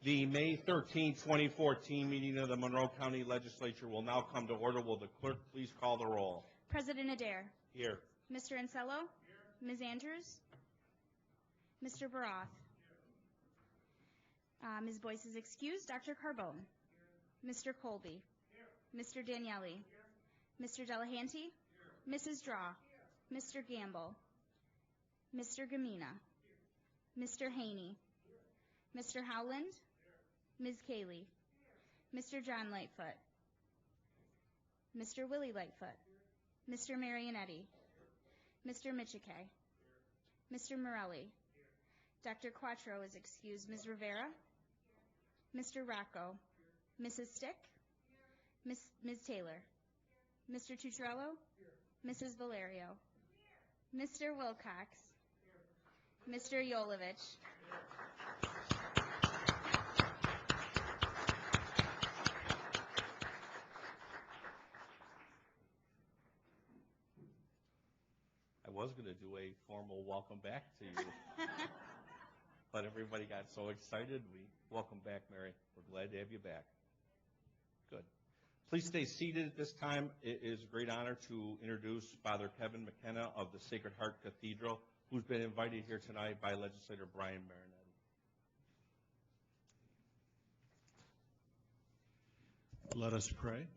The May 13, 2014 meeting of the Monroe County Legislature will now come to order. Will the clerk please call the roll? President Adair. Here. Mr. Ansello. Here. Ms. Andrews. Mr. Baroth. Ms. Boyce is excused. Dr. Carbone. Here. Mr. Colby. Here. Mr. Daniele. Here. Mr. Delahanty. Here. Mrs. Draw. Here. Mr. Gamble. Mr. Gamina. Here. Mr. Haney. Here. Mr. Howland. Here. Ms. Cayley. Here. Mr. John Lightfoot. Mr. Willie Lightfoot. Here. Mr. Marionetti. Here. Mr. Michike. Mr. Morelli. Dr. Quattro is excused. Ms. Rivera. Mr. Rocco. Mrs. Stick. Ms. Taylor. Mr. Tutrello. Mrs. Valerio. Mr. Wilcox. Mr. Yolovich. I was going to do a formal welcome back to you, but everybody got so excited. We welcome back, Mary. We're glad to have you back. Good. Please stay seated at this time. It is a great honor to introduce Father Kevin McKenna of the Sacred Heart Cathedral, who's been invited here tonight by Legislator Brian Marinetti. Let us pray.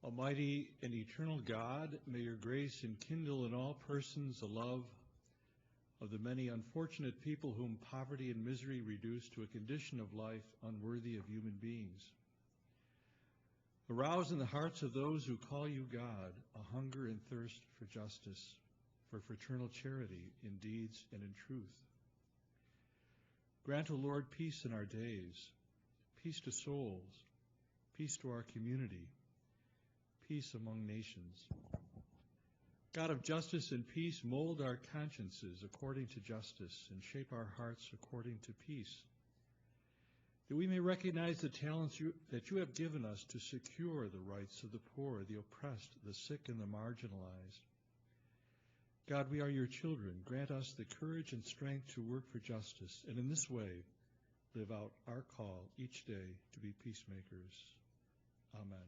Almighty and eternal God, may your grace enkindle in all persons the love of the many unfortunate people whom poverty and misery reduce to a condition of life unworthy of human beings. Arouse in the hearts of those who call you God a hunger and thirst for justice, for fraternal charity in deeds and in truth. Grant, O Lord, peace in our days, peace to souls, peace to our community, peace among nations. God of justice and peace, mold our consciences according to justice and shape our hearts according to peace, that we may recognize the talents that you have given us to secure the rights of the poor, the oppressed, the sick, and the marginalized. God, we are your children. Grant us the courage and strength to work for justice, and in this way, live out our call each day to be peacemakers. Amen.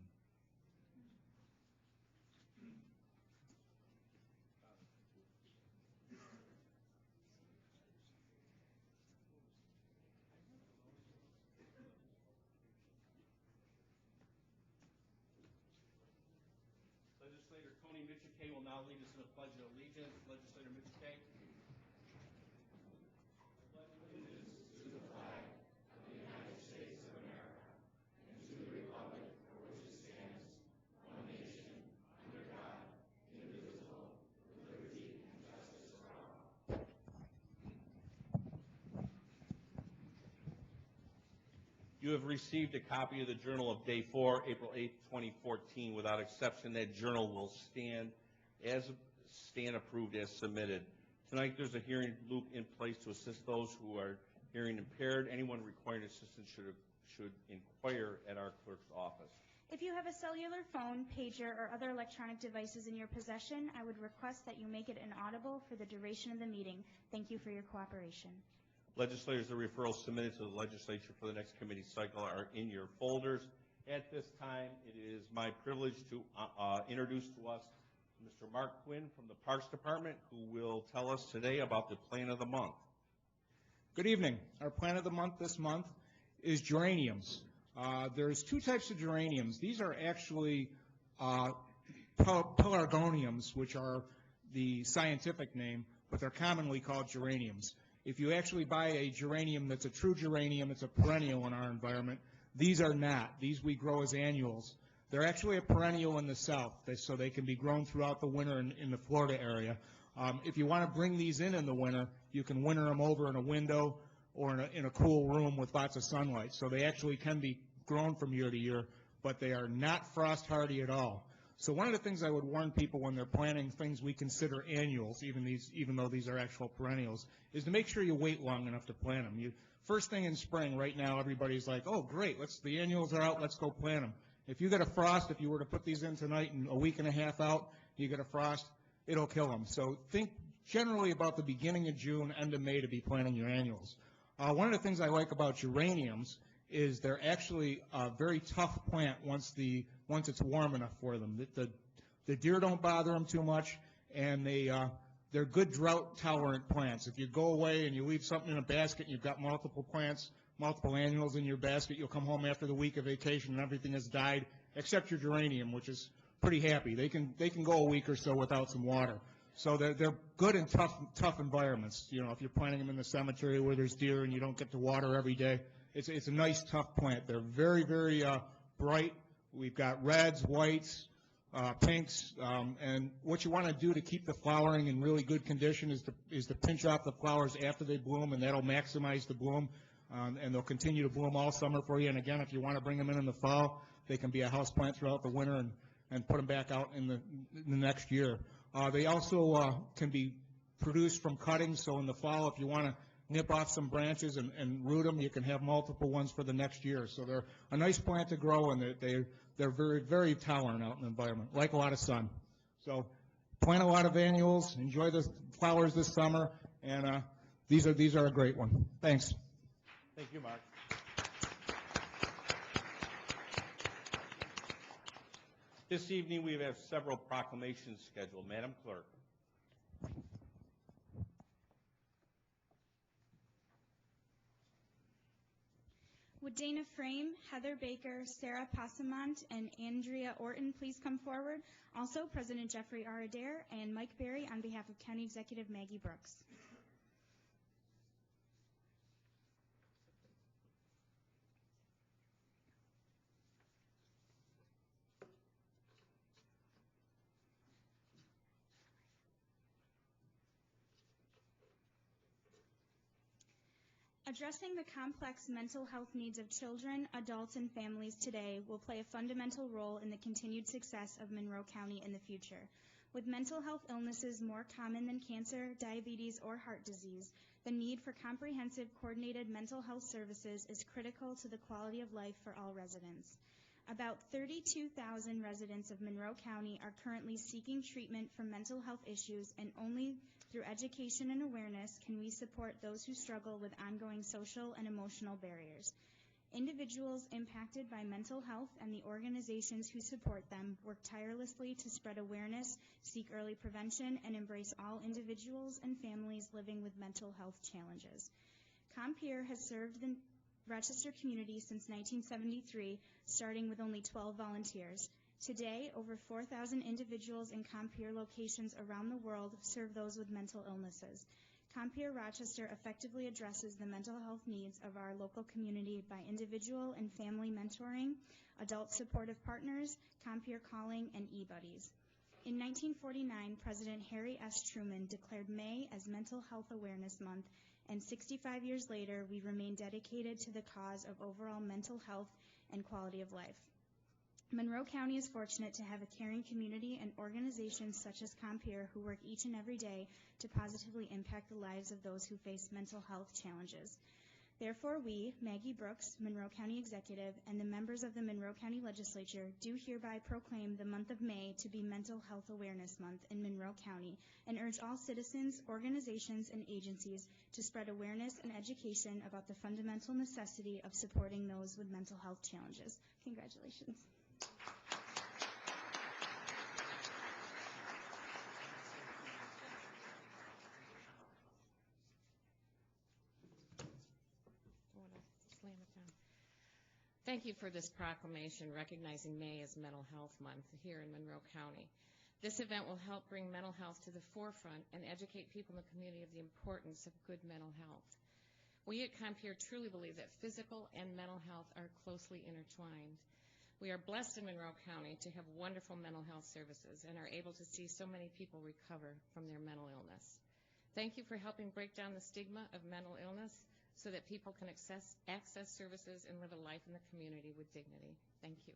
Legislator Tony Michike will now lead us in the Pledge of Allegiance. Legislator Michike. You have received a copy of the Journal of Day 4, April 8, 2014. Without exception, that journal will stand approved as submitted. Tonight, there's a hearing loop in place to assist those who are hearing impaired. Anyone requiring assistance should inquire at our clerk's office. If you have a cellular phone, pager, or other electronic devices in your possession, I would request that you make it inaudible for the duration of the meeting. Thank you for your cooperation. Legislators, the referrals submitted to the legislature for the next committee cycle are in your folders. At this time, it is my privilege to introduce to us Mr. Mark Quinn from the Parks Department, who will tell us today about the plant of the month. Good evening. Our plant of the month this month is geraniums. There's two types of geraniums. These are actually pelargoniums, which are the scientific name, but they're commonly called geraniums. If you actually buy a geranium that's a true geranium, it's a perennial in our environment. These are not. These we grow as annuals. They're actually a perennial in the south, so they can be grown throughout the winter in the Florida area. If you want to bring these in the winter, you can winter them over in a window or in a cool room with lots of sunlight. So they actually can be grown from year to year, but they are not frost hardy at all. So one of the things I would warn people when they're planting things we consider annuals, even though these are actual perennials, is to make sure you wait long enough to plant them. First thing in spring, right now, everybody's like, oh, great, the annuals are out, let's go plant them. If you get a frost, if you were to put these in tonight and a week and a half out, you get a frost, it'll kill them. So think generally about the beginning of June, end of May to be planting your annuals. One of the things I like about geraniums is they're actually a very tough plant once it's warm enough for them. The deer don't bother them too much, and they're good drought-tolerant plants. If you go away and you leave something in a basket and you've got multiple plants, multiple annuals in your basket, you'll come home after the week of vacation and everything has died, except your geranium, which is pretty happy. They can go a week or so without some water. So they're good in tough environments. You know, if you're planting them in the cemetery where there's deer and you don't get to water every day, it's a nice, tough plant. They're very, very bright. We've got reds, whites, pinks, and what you want to do to keep the flowering in really good condition is to pinch off the flowers after they bloom, and that'll maximize the bloom, and they'll continue to bloom all summer for you. And again, if you want to bring them in the fall, they can be a house plant throughout the winter and put them back out in the next year. They also can be produced from cuttings, so in the fall, if you want to nip off some branches and root them, you can have multiple ones for the next year. So they're a nice plant to grow, and they're very, very tolerant out in the environment, like a lot of sun. So plant a lot of annuals, enjoy the flowers this summer, and these are a great one. Thanks. Thank you, Mark. This evening we have several proclamations scheduled. Madam Clerk. Would Dana Frame, Heather Baker, Sarah Passamont, and Andrea Orton please come forward? Also, President Jeffrey R. Adair and Mike Berry on behalf of County Executive Maggie Brooks. Addressing the complex mental health needs of children, adults, and families today will play a fundamental role in the continued success of Monroe County in the future. With mental health illnesses more common than cancer, diabetes, or heart disease, the need for comprehensive, coordinated mental health services is critical to the quality of life for all residents. About 32,000 residents of Monroe County are currently seeking treatment for mental health issues, and only through education and awareness can we support those who struggle with ongoing social and emotional barriers. Individuals impacted by mental health and the organizations who support them work tirelessly to spread awareness, seek early prevention, and embrace all individuals and families living with mental health challenges. Compeer has served the Rochester community since 1973, starting with only 12 volunteers. Today, over 4,000 individuals in Compeer locations around the world serve those with mental illnesses. Compeer Rochester effectively addresses the mental health needs of our local community by individual and family mentoring, adult supportive partners, Compeer Calling, and e-buddies. In 1949, President Harry S. Truman declared May as Mental Health Awareness Month, and 65 years later, we remain dedicated to the cause of overall mental health and quality of life. Monroe County is fortunate to have a caring community and organizations such as Compeer who work each and every day to positively impact the lives of those who face mental health challenges. Therefore, we, Maggie Brooks, Monroe County Executive, and the members of the Monroe County Legislature do hereby proclaim the month of May to be Mental Health Awareness Month in Monroe County and urge all citizens, organizations, and agencies to spread awareness and education about the fundamental necessity of supporting those with mental health challenges. Congratulations. Thank you for this proclamation recognizing May as Mental Health Month here in Monroe County. This event will help bring mental health to the forefront and educate people in the community of the importance of good mental health. We at Compeer truly believe that physical and mental health are closely intertwined. We are blessed in Monroe County to have wonderful mental health services and are able to see so many people recover from their mental illness. Thank you for helping break down the stigma of mental illness so that people can access services and live a life in the community with dignity. Thank you.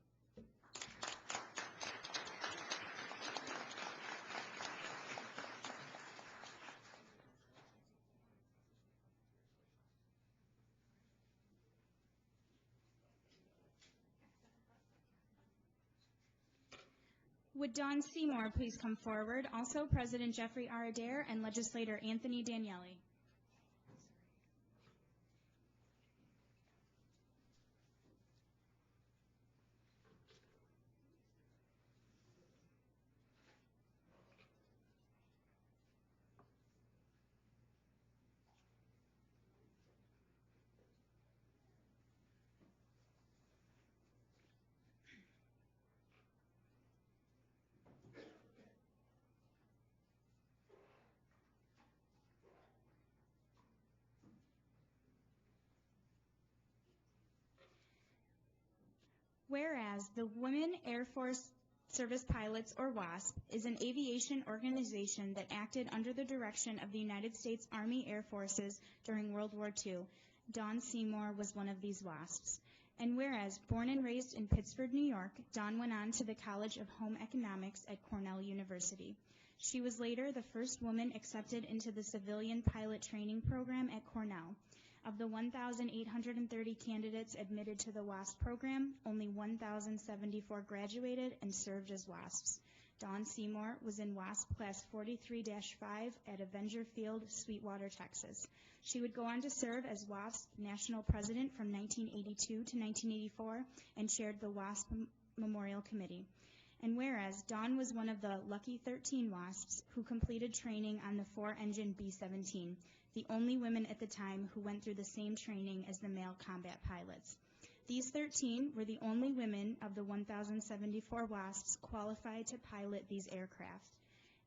Would Dawn Seymour please come forward? Also, President Jeffrey R. Adair and Legislator Anthony Daniele. Whereas the Women Air Force Service Pilots, or WASP, is an aviation organization that acted under the direction of the United States Army Air Forces during World War II. Dawn Seymour was one of these WASPs. And whereas, born and raised in Pittsburgh, New York, Dawn went on to the College of Home Economics at Cornell University. She was later the first woman accepted into the civilian pilot training program at Cornell. Of the 1,830 candidates admitted to the WASP program, only 1,074 graduated and served as WASPs. Dawn Seymour was in WASP Class 43-5 at Avenger Field, Sweetwater, Texas. She would go on to serve as WASP National President from 1982 to 1984 and chaired the WASP Memorial Committee. And whereas Dawn was one of the lucky 13 WASPs who completed training on the four-engine B-17, the only women at the time who went through the same training as the male combat pilots. These 13 were the only women of the 1,074 WASPs qualified to pilot these aircraft.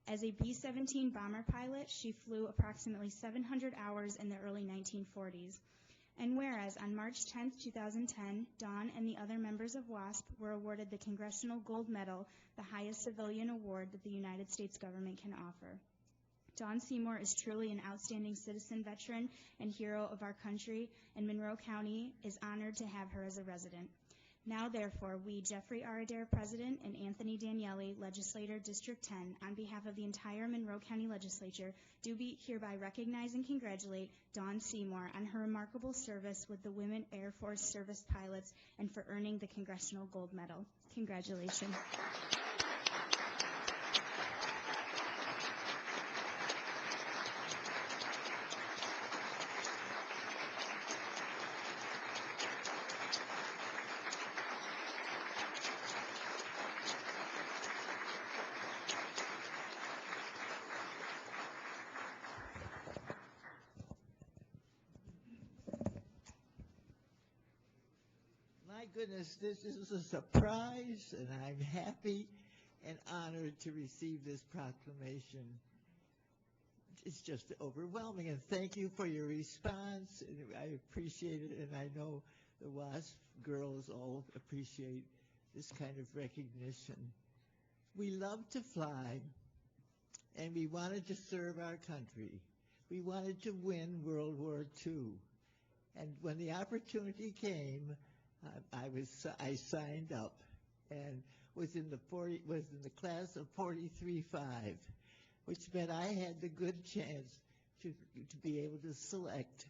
As a B-17 bomber pilot, she flew approximately 700 hours in the early 1940s. And whereas on March 10, 2010, Dawn and the other members of WASP were awarded the Congressional Gold Medal, the highest civilian award that the United States government can offer. Dawn Seymour is truly an outstanding citizen veteran and hero of our country, and Monroe County is honored to have her as a resident. Now, therefore, we, Jeffrey R. Adair, President, and Anthony Daniele, Legislator, District 10, on behalf of the entire Monroe County Legislature, do hereby recognize and congratulate Dawn Seymour on her remarkable service with the Women Air Force Service Pilots and for earning the Congressional Gold Medal. Congratulations. My goodness, this is a surprise, and I'm happy and honored to receive this proclamation. It's just overwhelming, and thank you for your response. I appreciate it, and I know the WASP girls all appreciate this kind of recognition. We love to fly, and we wanted to serve our country. We wanted to win World War II, and when the opportunity came, I signed up and was in the class of 43-5, which meant I had the good chance to be able to select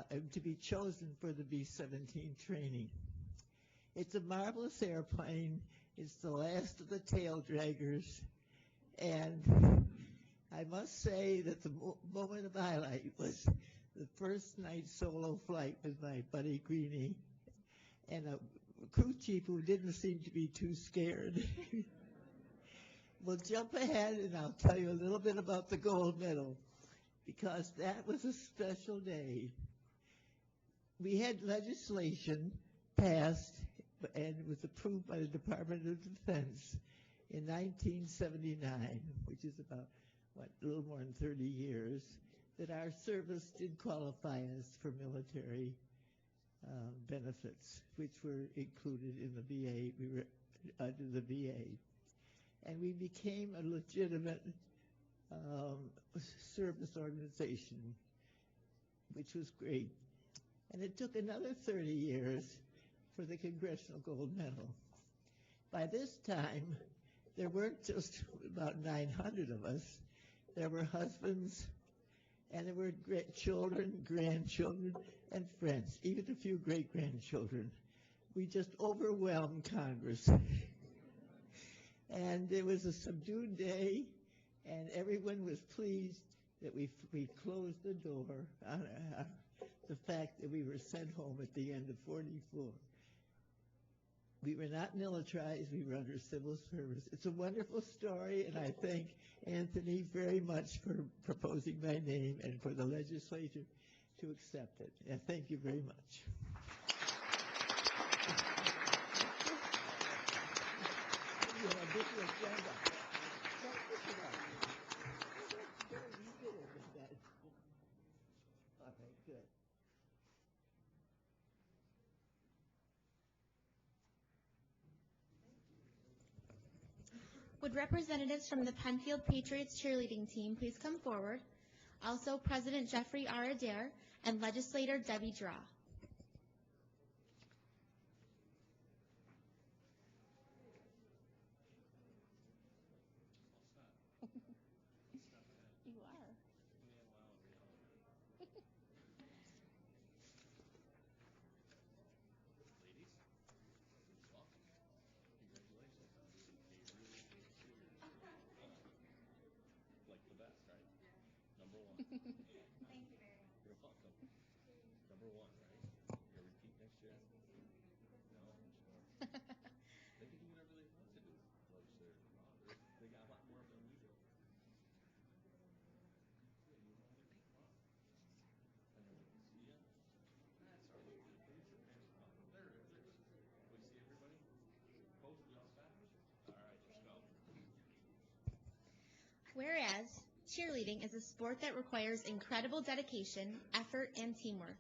and to be chosen for the B-17 training. It's a marvelous airplane. It's the last of the tail draggers, and I must say that the moment of highlight was the first night solo flight with my buddy Greenie and a crew chief who didn't seem to be too scared. We'll jump ahead and I'll tell you a little bit about the gold medal, because that was a special day. We had legislation passed and it was approved by the Department of Defense in 1979, which is about, a little more than 30 years, that our service did qualify us for military benefits, which were included in the VA. We were under the VA. And we became a legitimate service organization, which was great. And it took another 30 years for the Congressional Gold Medal. By this time, there weren't just about 900 of us. There were husbands, and there were children, grandchildren, and friends, even a few great-grandchildren. We just overwhelmed Congress. And it was a subdued day, and everyone was pleased that we closed the door on the fact that we were sent home at the end of 44. We were not militarized. We were under civil service. It's a wonderful story, and I thank Anthony very much for proposing my name and for the legislature to accept it. And thank you very much. Okay, good. Would representatives from the Penfield Patriots cheerleading team please come forward? Also, President Jeffrey R. Adair and Legislator Debbie Draw. You are. Like the best, right? Number one. Thank you very much. You're welcome. Number one, right? You repeat next year? No, sure. They can do whatever they want to do. They got a lot more than we do. That's all right. Put your pants on. There it is. We see everybody? Post, we all set? All right, let's go. Whereas cheerleading is a sport that requires incredible dedication, effort, and teamwork.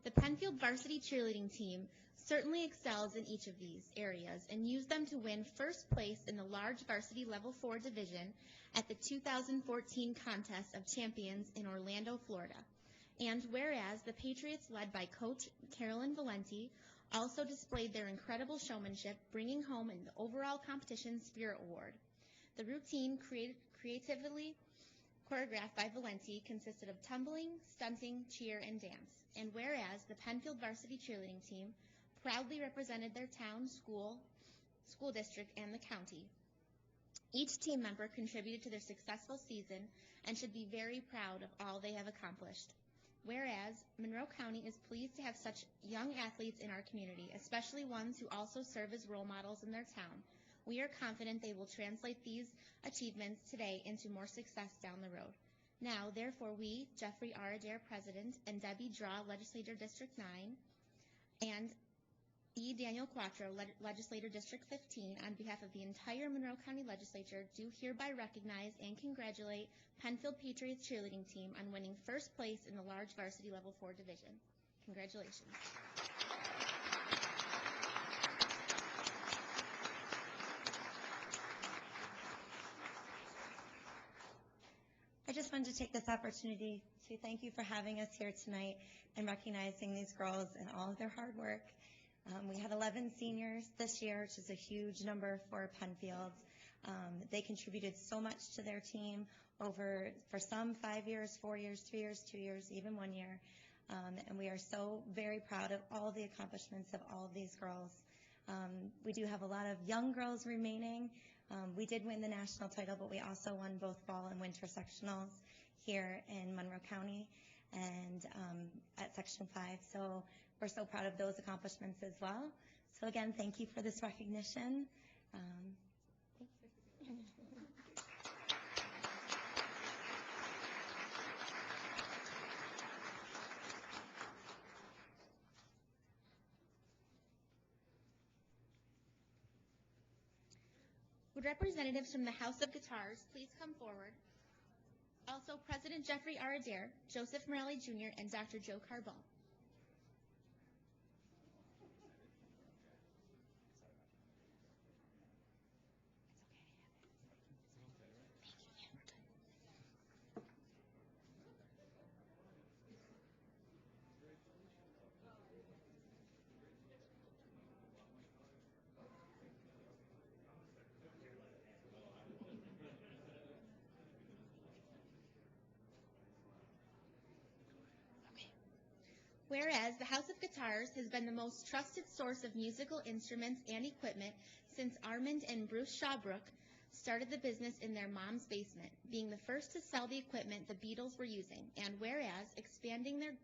The Penfield varsity cheerleading team certainly excels in each of these areas and used them to win first place in the large varsity level 4 division at the 2014 Contest of Champions in Orlando, Florida. And whereas the Patriots, led by Coach Carolyn Valenti, also displayed their incredible showmanship, bringing home an overall competition spirit award. The routine creatively choreographed by Valenti consisted of tumbling, stunting, cheer, and dance. And whereas the Penfield varsity cheerleading team proudly represented their town, school district, and the county. Each team member contributed to their successful season and should be very proud of all they have accomplished. Whereas Monroe County is pleased to have such young athletes in our community, especially ones who also serve as role models in their town. We are confident they will translate these achievements today into more success down the road. Now, therefore, we, Jeffrey R. Adair, President, and Debbie Draw, Legislator District 9, and E. Daniel Quattro, Legislator District 15, on behalf of the entire Monroe County Legislature, do hereby recognize and congratulate Penfield Patriots cheerleading team on winning first place in the large varsity level 4 division. Congratulations. I just wanted to take this opportunity to thank you for having us here tonight and recognizing these girls and all of their hard work. We had 11 seniors this year, which is a huge number for Penfield. They contributed so much to their team over, for some, 5 years, 4 years, 3 years, 2 years, even 1 year. And we are so very proud of all the accomplishments of all of these girls. We do have a lot of young girls remaining. We did win the national title, but we also won both fall and winter sectionals here in Monroe County and at Section 5. So we're so proud of those accomplishments as well. So again, thank you for this recognition. Thank you. Would representatives from the House of Guitars please come forward? Also, President Jeffrey R. Adair, Joseph Morelli Jr., and Dr. Joe Carbone. Whereas the House of Guitars has been the most trusted source of musical instruments and equipment since Armand and Bruce Shawbrook started the business in their mom's basement, being the first to sell the equipment the Beatles were using, and whereas expanding their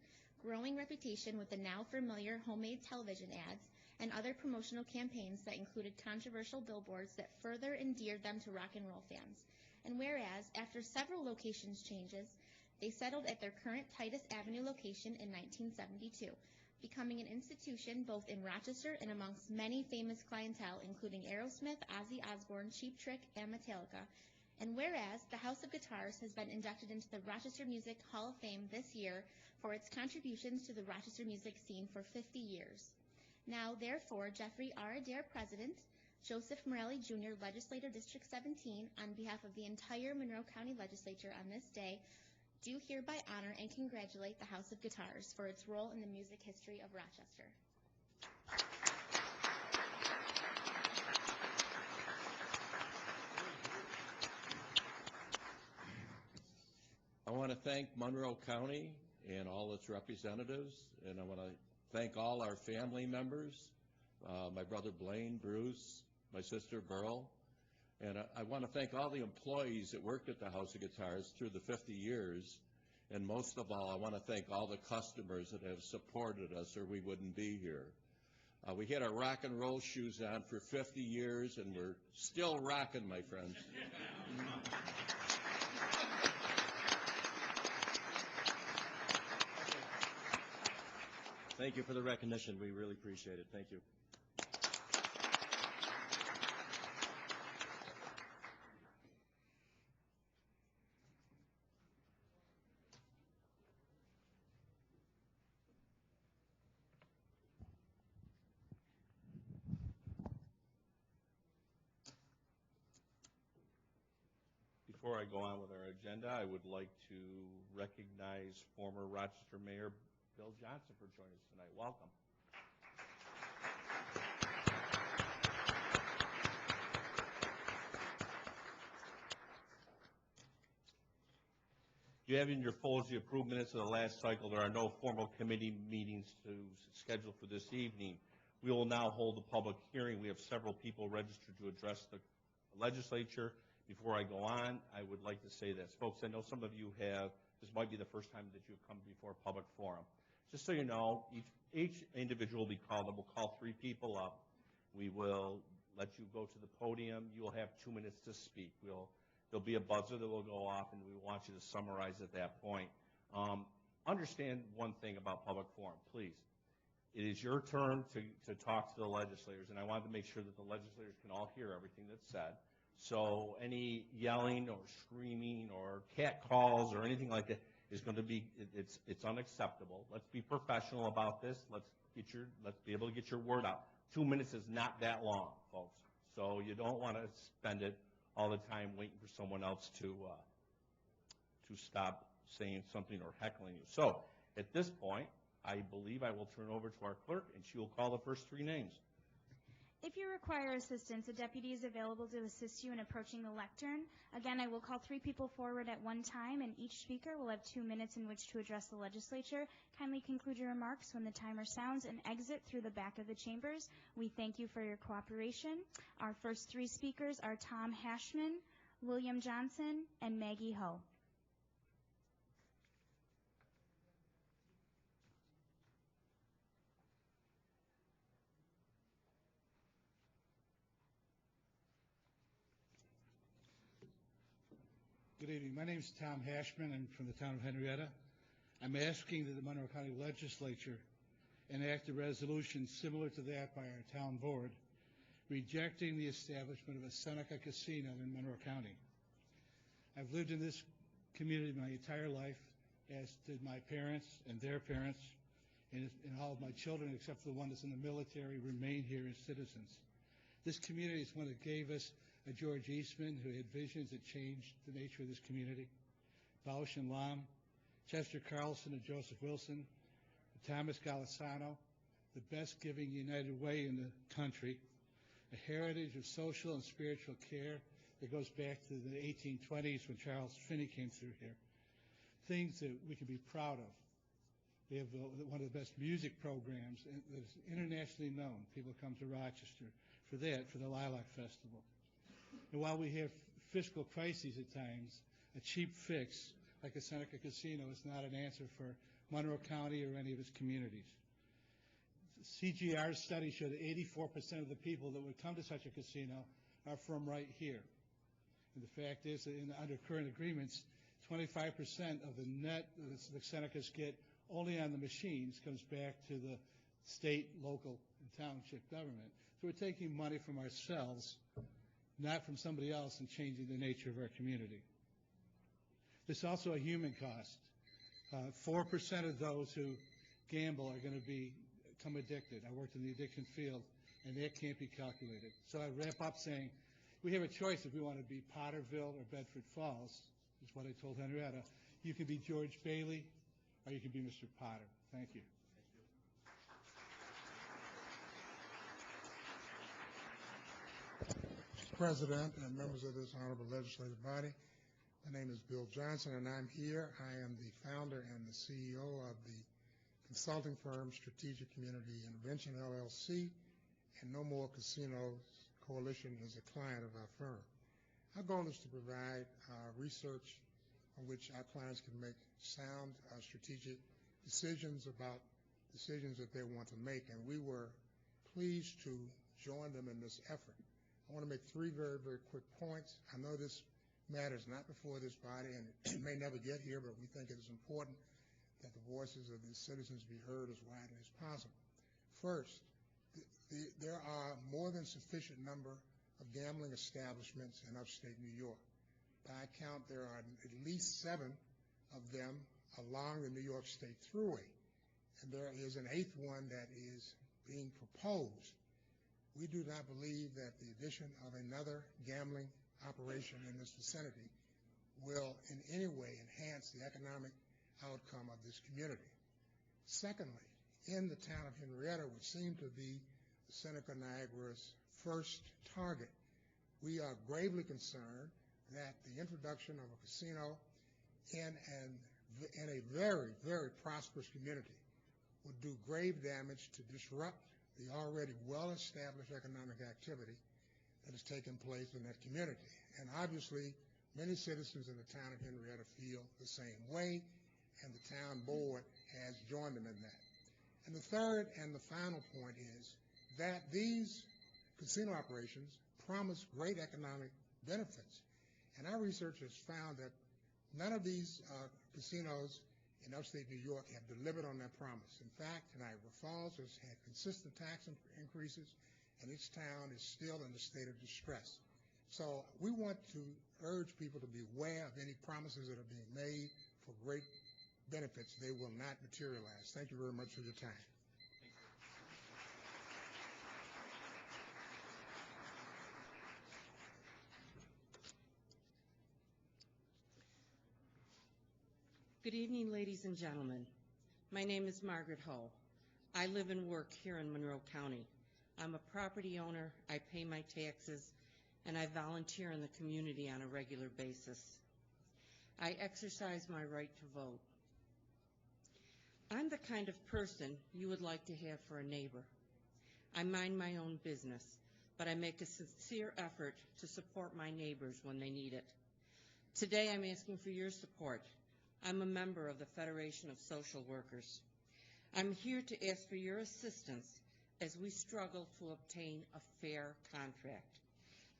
growing reputation with the now familiar homemade television ads and other promotional campaigns that included controversial billboards that further endeared them to rock and roll fans. And whereas, after several locations changes, they settled at their current Titus Avenue location in 1972, becoming an institution both in Rochester and amongst many famous clientele, including Aerosmith, Ozzy Osbourne, Cheap Trick, and Metallica. And whereas the House of Guitars has been inducted into the Rochester Music Hall of Fame this year for its contributions to the Rochester music scene for 50 years. Now, therefore, Jeffrey R. Adair, President, Joseph Morelli, Jr., Legislator District 17, on behalf of the entire Monroe County Legislature on this day, do hereby honor and congratulate the House of Guitars for its role in the music history of Rochester. I want to thank Monroe County and all its representatives, and I want to thank all our family members, my brother Blaine, Bruce, my sister Burl, and I want to thank all the employees that worked at the House of Guitars through the 50 years, and most of all, I want to thank all the customers that have supported us or we wouldn't be here. We had our rock and roll shoes on for 50 years, and we're still rocking, my friends. Thank you for the recognition. We really appreciate it. Thank you. Before I go on with our agenda, I would like to recognize former Rochester Mayor Bill Johnson for joining us tonight. Welcome. You have in your folders the approved minutes of the last cycle. There are no formal committee meetings scheduled for this evening. We will now hold the public hearing. We have several people registered to address the legislature. Before I go on, I would like to say this. Folks, I know some of you this might be the first time that you've come before a public forum. Just so you know, each individual will be called, and we'll call 3 people up. We will let you go to the podium. You will have 2 minutes to speak. There'll be a buzzer that will go off, and we want you to summarize at that point. Understand one thing about public forum, please. It is your turn to talk to the legislators, and I wanted to make sure that the legislators can all hear everything that's said. So any yelling or screaming or cat calls or anything like that is going to be, it's unacceptable. Let's be professional about this. Let's be able to get your word out. 2 minutes is not that long, folks. So you don't want to spend it all the time waiting for someone else to stop saying something or heckling you. So at this point, I believe I will turn over to our clerk, and she will call the first 3 names. If you require assistance, a deputy is available to assist you in approaching the lectern. Again, I will call 3 people forward at one time, and each speaker will have 2 minutes in which to address the legislature. Kindly conclude your remarks when the timer sounds and exit through the back of the chambers. We thank you for your cooperation. Our first 3 speakers are Tom Hashman, William Johnson, and Maggie Ho. Good evening. My name is Tom Hashman. I'm from the town of Henrietta. I'm asking that the Monroe County Legislature enact a resolution similar to that by our town board, rejecting the establishment of a Seneca Casino in Monroe County. I've lived in this community my entire life, as did my parents and their parents, and all of my children, except for the one that's in the military, remain here as citizens. This community is one that gave us a George Eastman, who had visions that changed the nature of this community, Bausch and Lomb, Chester Carlson and Joseph Wilson, Thomas Golisano, the best giving United Way in the country, a heritage of social and spiritual care that goes back to the 1820s when Charles Finney came through here. Things that we can be proud of. We have one of the best music programs that is internationally known. People come to Rochester for for that for the Lilac Festival. And while we have fiscal crises at times, a cheap fix like a Seneca Casino is not an answer for Monroe County or any of its communities. CGR's study showed that 84% of the people that would come to such a casino are from right here. And the fact is that under current agreements, 25% of the net the Senecas get only on the machines comes back to the state, local, and township government. So we're taking money from ourselves, not from somebody else, and changing the nature of our community. There's also a human cost. 4% of those who gamble are going to become addicted. I worked in the addiction field, and that can't be calculated. So I wrap up saying we have a choice if we want to be Potterville or Bedford Falls, is what I told Henrietta. You can be George Bailey, or you can be Mr. Potter. Thank you. Mr. President and members of this honorable legislative body, my name is Bill Johnson, and I'm here. I am the founder and the CEO of the consulting firm Strategic Community Intervention, LLC, and No More Casinos Coalition is a client of our firm. Our goal is to provide research on which our clients can make sound strategic decisions about decisions that they want to make, and we were pleased to join them in this effort. I want to make three very, very quick points. I know this matter is not before this body, and it may never get here, but we think it is important that the voices of the citizens be heard as widely as possible. First, there are more than sufficient number of gambling establishments in upstate New York. By count, there are at least 7 of them along the New York State Thruway, and there is an 8th one that is being proposed. We do not believe that the addition of another gambling operation in this vicinity will in any way enhance the economic outcome of this community. Secondly, in the town of Henrietta, which seemed to be Seneca Niagara's first target, we are gravely concerned that the introduction of a casino in a very, very prosperous community would do grave damage to disrupt the already well-established economic activity that has taken place in that community. And obviously, many citizens in the town of Henrietta feel the same way, and the town board has joined them in that. And the third and the final point is that these casino operations promise great economic benefits. And our research has found that none of these casinos in upstate New York have delivered on that promise. In fact, Niagara Falls has had consistent tax increases, and its town is still in a state of distress. So we want to urge people to be aware of any promises that are being made for great benefits. They will not materialize. Thank you very much for your time. Good evening, ladies and gentlemen. My name is Margaret Ho. I live and work here in Monroe County. I'm a property owner, I pay my taxes, and I volunteer in the community on a regular basis. I exercise my right to vote. I'm the kind of person you would like to have for a neighbor. I mind my own business, but I make a sincere effort to support my neighbors when they need it. Today I'm asking for your support. I'm a member of the Federation of Social Workers. I'm here to ask for your assistance as we struggle to obtain a fair contract.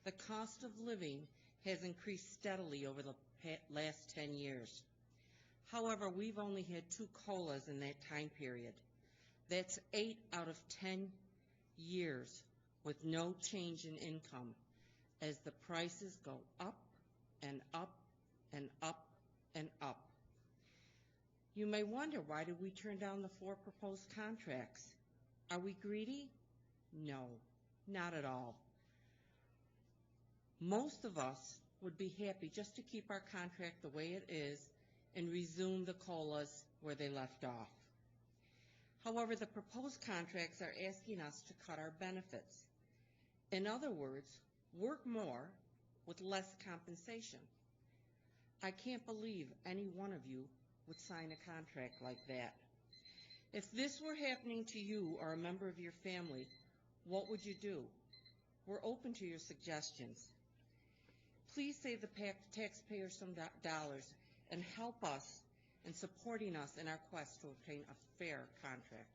The cost of living has increased steadily over the last 10 years. However, we've only had 2 COLAs in that time period. That's 8 out of 10 years with no change in income as the prices go up and up and up and up. You may wonder, why did we turn down the 4 proposed contracts? Are we greedy? No, not at all. Most of us would be happy just to keep our contract the way it is and resume the COLAs where they left off. However, the proposed contracts are asking us to cut our benefits. In other words, work more with less compensation. I can't believe any one of you would sign a contract like that. If this were happening to you or a member of your family, what would you do? We're open to your suggestions. Please save the taxpayers some dollars and help us in supporting us in our quest to obtain a fair contract.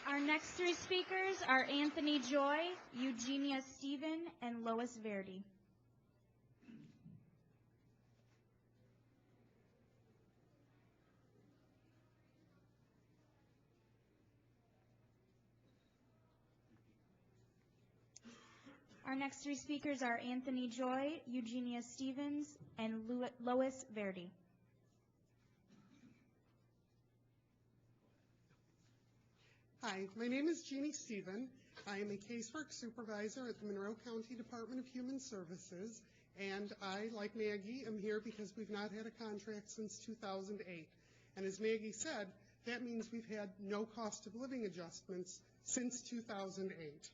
Our next three speakers are Anthony Joy, Eugenia Stephen, and Lois Verdi. Our next three speakers are Anthony Joy, Eugenia Stevens, and Lois Verdi. Hi, my name is Jeannie Stephen. I am a casework supervisor at the Monroe County Department of Human Services, and I, like Maggie, am here because we've not had a contract since 2008. And as Maggie said, that means we've had no cost of living adjustments since 2008.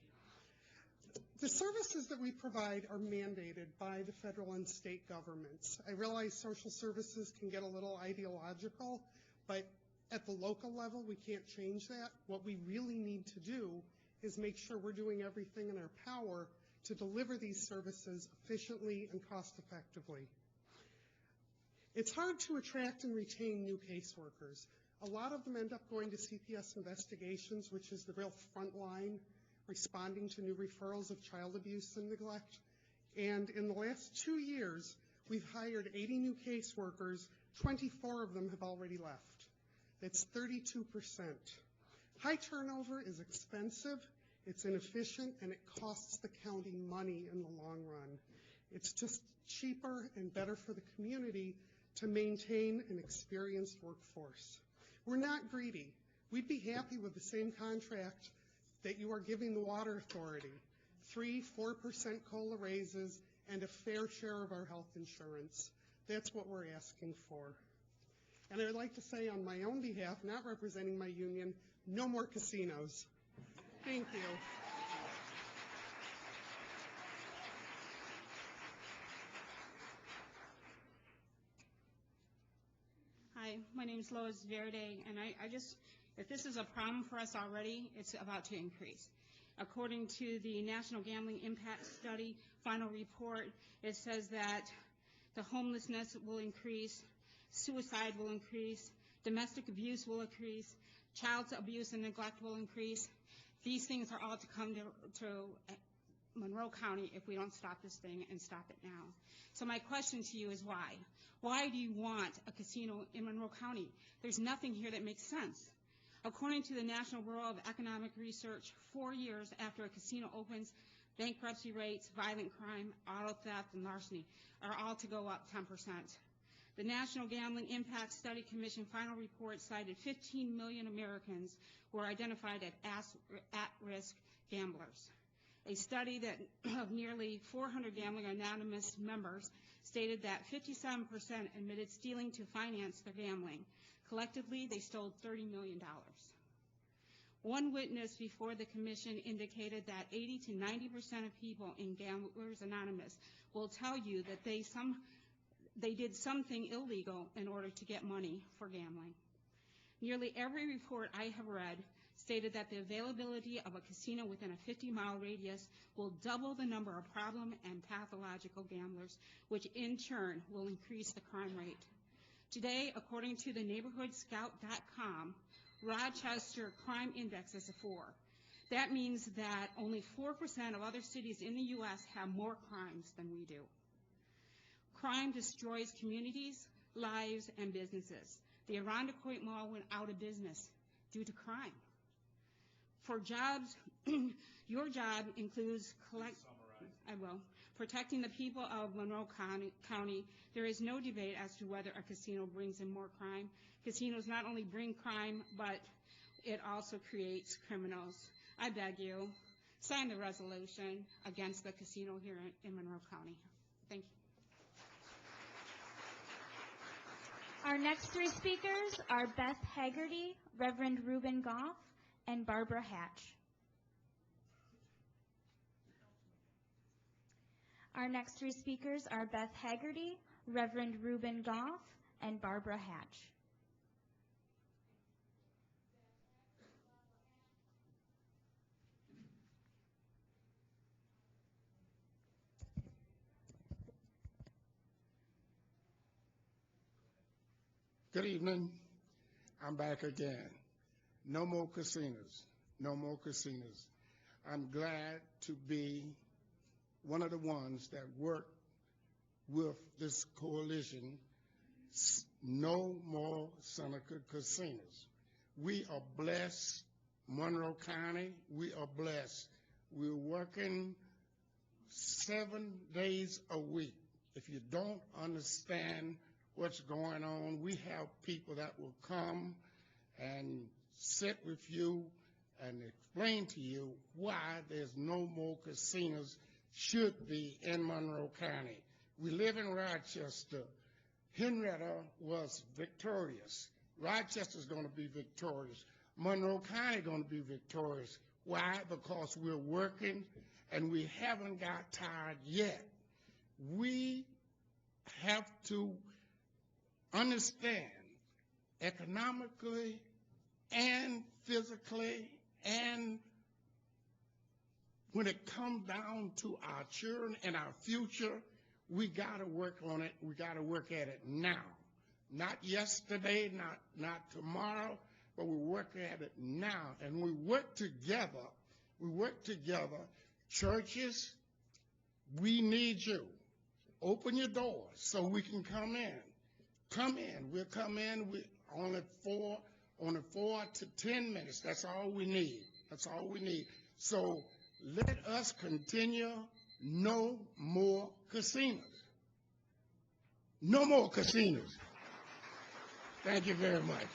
The services that we provide are mandated by the federal and state governments. I realize social services can get a little ideological, but at the local level, we can't change that. What we really need to do is make sure we're doing everything in our power to deliver these services efficiently and cost effectively. It's hard to attract and retain new caseworkers. A lot of them end up going to CPS investigations, which is the real front line responding to new referrals of child abuse and neglect. And in the last 2 years, we've hired 80 new caseworkers. 24 of them have already left. That's 32%. High turnover is expensive, it's inefficient, and it costs the county money in the long run. It's just cheaper and better for the community to maintain an experienced workforce. We're not greedy. We'd be happy with the same contract that you are giving the Water Authority, 3-4% COLA raises, and a fair share of our health insurance. That's what we're asking for. And I would like to say on my own behalf, not representing my union, no more casinos. Thank you. Hi, my name is Lois Verde, and if this is a problem for us already, it's about to increase. According to the National Gambling Impact Study final report, it says that the homelessness will increase, suicide will increase, domestic abuse will increase, child abuse and neglect will increase. These things are all to come to Monroe County if we don't stop this thing and stop it now. So my question to you is why? Why do you want a casino in Monroe County? There's nothing here that makes sense. According to the National Bureau of Economic Research, 4 years after a casino opens, bankruptcy rates, violent crime, auto theft, and larceny are all to go up 10%. The National Gambling Impact Study Commission final report cited 15 million Americans who are identified as at-risk gamblers. A study that of nearly 400 Gambling Anonymous members stated that 57% admitted stealing to finance their gambling. Collectively, they stole $30 million. One witness before the commission indicated that 80 to 90% of people in Gamblers Anonymous will tell you that they did something illegal in order to get money for gambling. Nearly every report I have read stated that the availability of a casino within a 50-mile radius will double the number of problem and pathological gamblers, which in turn will increase the crime rate. Today, according to the neighborhoodscout.com, Rochester crime index is a 4. That means that only 4% of other cities in the U.S. have more crimes than we do. Crime destroys communities, lives, and businesses. The Irondequoit Mall went out of business due to crime. For jobs, your job includes protecting the people of Monroe County. There is no debate as to whether a casino brings in more crime. Casinos not only bring crime, but it also creates criminals. I beg you, sign the resolution against the casino here in Monroe County. Thank you. Our next three speakers are Beth Haggerty, Reverend Reuben Goff, and Barbara Hatch. Our next three speakers are Beth Haggerty, Reverend Reuben Goff, and Barbara Hatch. Good evening. I'm back again. No more casinos. No more casinos. I'm glad to be one of the ones that work with this coalition. No more Seneca casinos. We are blessed. Monroe County, we are blessed. We're working 7 days a week. If you don't understand what's going on, we have people that will come and sit with you and explain to you why there's no more casinos should be in Monroe County. We live in Rochester. Henrietta was victorious. Rochester's going to be victorious. Monroe County going to be victorious. Why? Because we're working and we haven't got tired yet. We have to understand economically and physically, and when it comes down to our children and our future, we got to work on it. We got to work at it now. Not yesterday, not tomorrow, but we work at it now. And we work together. We work together. Churches, we need you. Open your doors so we can come in. Come in. We'll come in. We only 4 to 10 minutes. That's all we need. That's all we need. So let us continue. No more casinos. No more casinos. Thank you very much.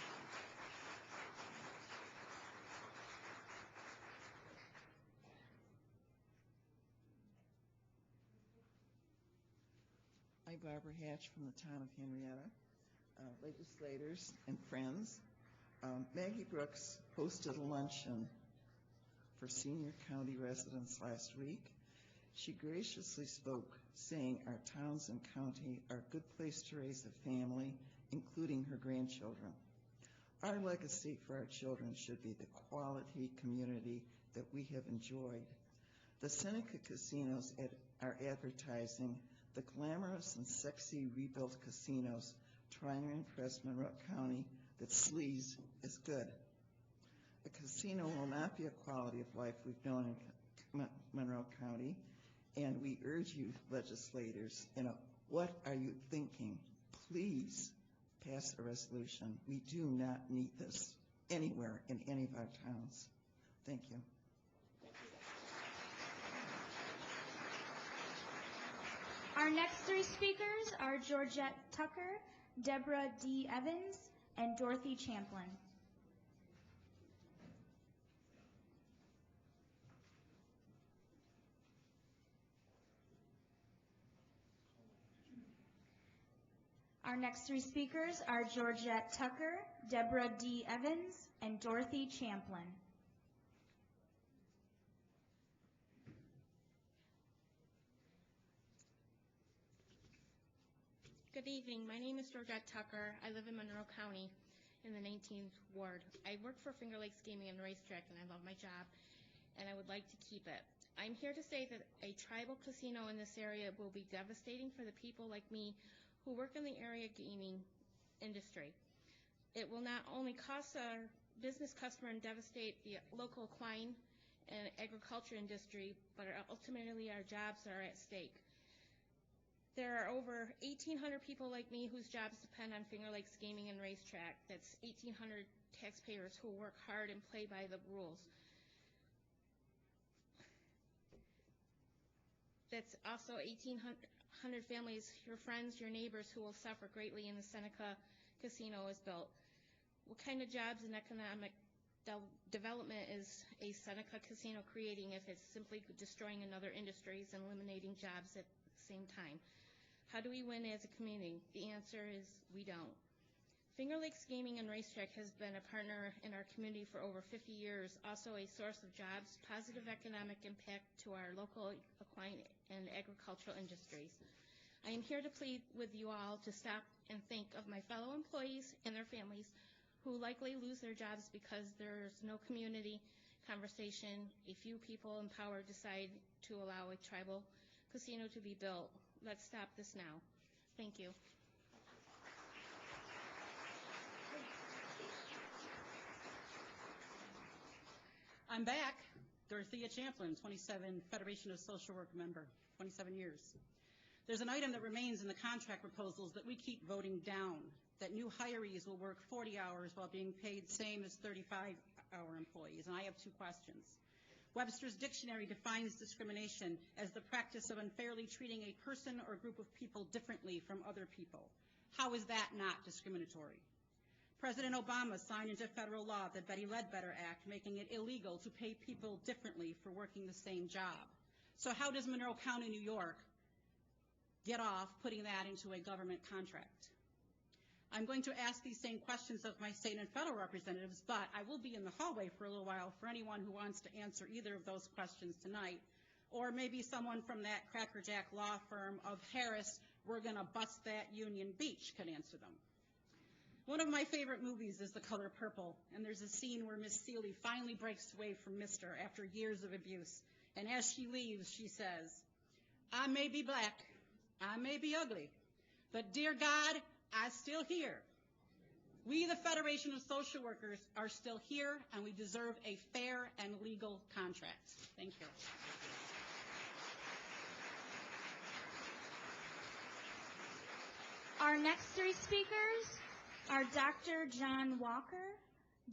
I'm Barbara Hatch from the town of Henrietta. Legislators and friends, Maggie Brooks hosted a luncheon for senior county residents last week. She graciously spoke, saying our towns and county are a good place to raise a family, including her grandchildren. Our legacy for our children should be the quality community that we have enjoyed. The Seneca casinos are advertising the glamorous and sexy rebuilt casinos trying to impress Monroe County that sleaze is good. A casino will not be a quality of life we've known in Monroe County, and we urge you, legislators, what are you thinking? Please pass a resolution. We do not need this anywhere in any of our towns. Thank you. Our next 3 speakers are Georgette Tucker, Deborah D. Evans, and Dorothy Champlin. Our next 3 speakers are Georgette Tucker, Deborah D. Evans, and Dorothy Champlin. Good evening. My name is Georgette Tucker. I live in Monroe County in the 19th Ward. I work for Finger Lakes Gaming and Racetrack, and I love my job, and I would like to keep it. I'm here to say that a tribal casino in this area will be devastating for the people like me who work in the area gaming industry. It will not only cost our business customer and devastate the local equine and agriculture industry, but ultimately our jobs are at stake. There are over 1,800 people like me whose jobs depend on Finger Lakes Gaming and Racetrack. That's 1,800 taxpayers who work hard and play by the rules. That's also 1,800 families, your friends, your neighbors, who will suffer greatly in the Seneca Casino is built. What kind of jobs and economic development is a Seneca Casino creating if it's simply destroying another industries and eliminating jobs at the same time? How do we win as a community? The answer is we don't. Finger Lakes Gaming and Racetrack has been a partner in our community for over 50 years, also a source of jobs, positive economic impact to our local equine and agricultural industries. I am here to plead with you all to stop and think of my fellow employees and their families who likely lose their jobs because there's no community conversation. A few people in power decide to allow a tribal casino to be built. Let's stop this now. Thank you. I'm back. Dorothea Champlin, 27, Federation of Social Work member, 27 years. There's an item that remains in the contract proposals that we keep voting down, that new hirees will work 40 hours while being paid same as 35-hour employees, and I have two questions. Webster's Dictionary defines discrimination as the practice of unfairly treating a person or group of people differently from other people. How is that not discriminatory? President Obama signed into federal law the Betty Ledbetter Act, making it illegal to pay people differently for working the same job. So how does Monroe County, New York, get off putting that into a government contract? I'm going to ask these same questions of my state and federal representatives, but I will be in the hallway for a little while for anyone who wants to answer either of those questions tonight, or maybe someone from that Cracker Jack law firm of Harris, we're going to bust that Union Beach, could answer them. One of my favorite movies is The Color Purple, and there's a scene where Miss Seeley finally breaks away from Mr. after years of abuse, and as she leaves, she says, I may be black, I may be ugly, but dear God, I'm still here. We, the Federation of Social Workers, are still here, and we deserve a fair and legal contract. Thank you. Our next three speakers are Dr. John Walker,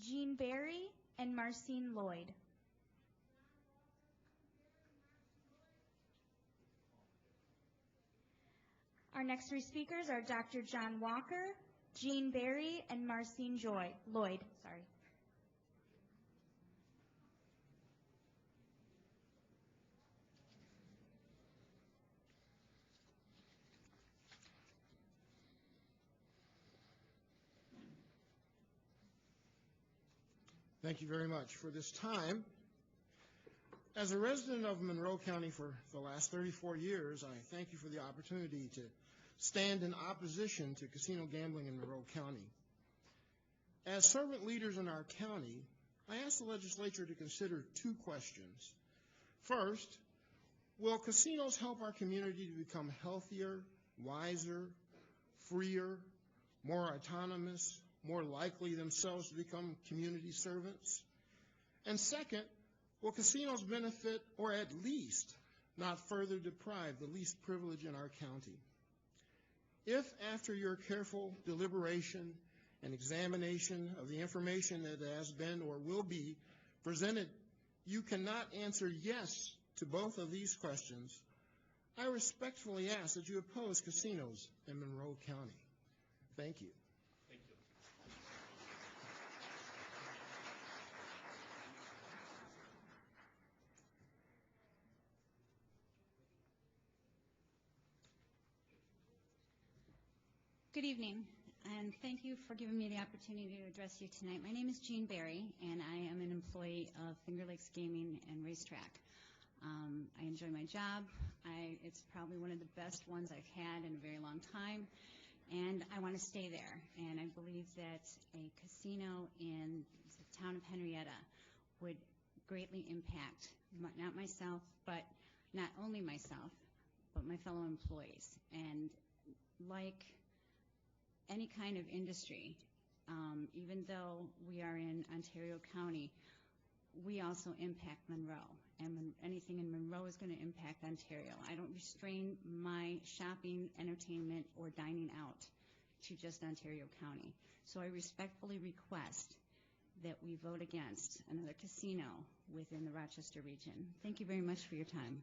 Jean Barry, and Marcine Lloyd. Our next three speakers are Dr. John Walker, Jean Barry, and Marcine Lloyd. Thank you very much for this time. As a resident of Monroe County for the last 34 years, I thank you for the opportunity to stand in opposition to casino gambling in Monroe County. As servant leaders in our county, I ask the legislature to consider two questions. First, will casinos help our community to become healthier, wiser, freer, more autonomous, more likely themselves to become community servants? And second, will casinos benefit or at least not further deprive the least privileged in our county? If after your careful deliberation and examination of the information that has been or will be presented, you cannot answer yes to both of these questions, I respectfully ask that you oppose casinos in Monroe County. Thank you. Good evening, and thank you for giving me the opportunity to address you tonight. My name is Jean Barry, and I am an employee of Finger Lakes Gaming and Racetrack. I enjoy my job. It's probably one of the best ones I've had in a very long time, and I want to stay there. And I believe that a casino in the town of Henrietta would greatly impact not myself, but not only myself, but my fellow employees. And like any kind of industry, even though we are in Ontario County, we also impact Monroe, and anything in Monroe is going to impact Ontario. I don't restrain my shopping, entertainment, or dining out to just Ontario County. So I respectfully request that we vote against another casino within the Rochester region. Thank you very much for your time.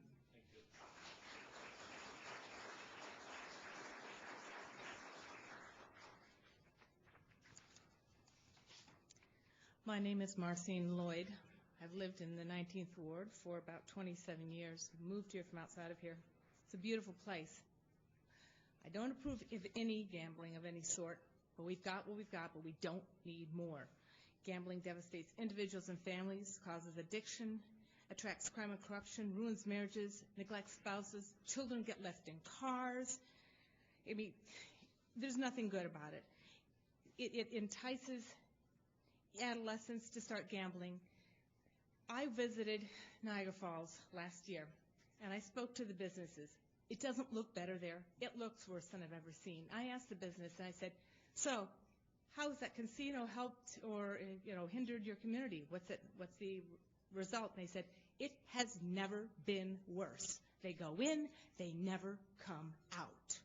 My name is Marcine Lloyd. I've lived in the 19th Ward for about 27 years. Moved here from outside of here. It's a beautiful place. I don't approve of any gambling of any sort, but we've got what we've got, but we don't need more. Gambling devastates individuals and families, causes addiction, attracts crime and corruption, ruins marriages, neglects spouses, children get left in cars. I mean, there's nothing good about it. It entices adolescents to start gambling. I visited Niagara Falls last year, and I spoke to the businesses. It doesn't look better there. It looks worse than I've ever seen. I asked the business, and I said, so how has that casino helped or hindered your community? What's the result. They said, it has never been worse. They go in, they never come out.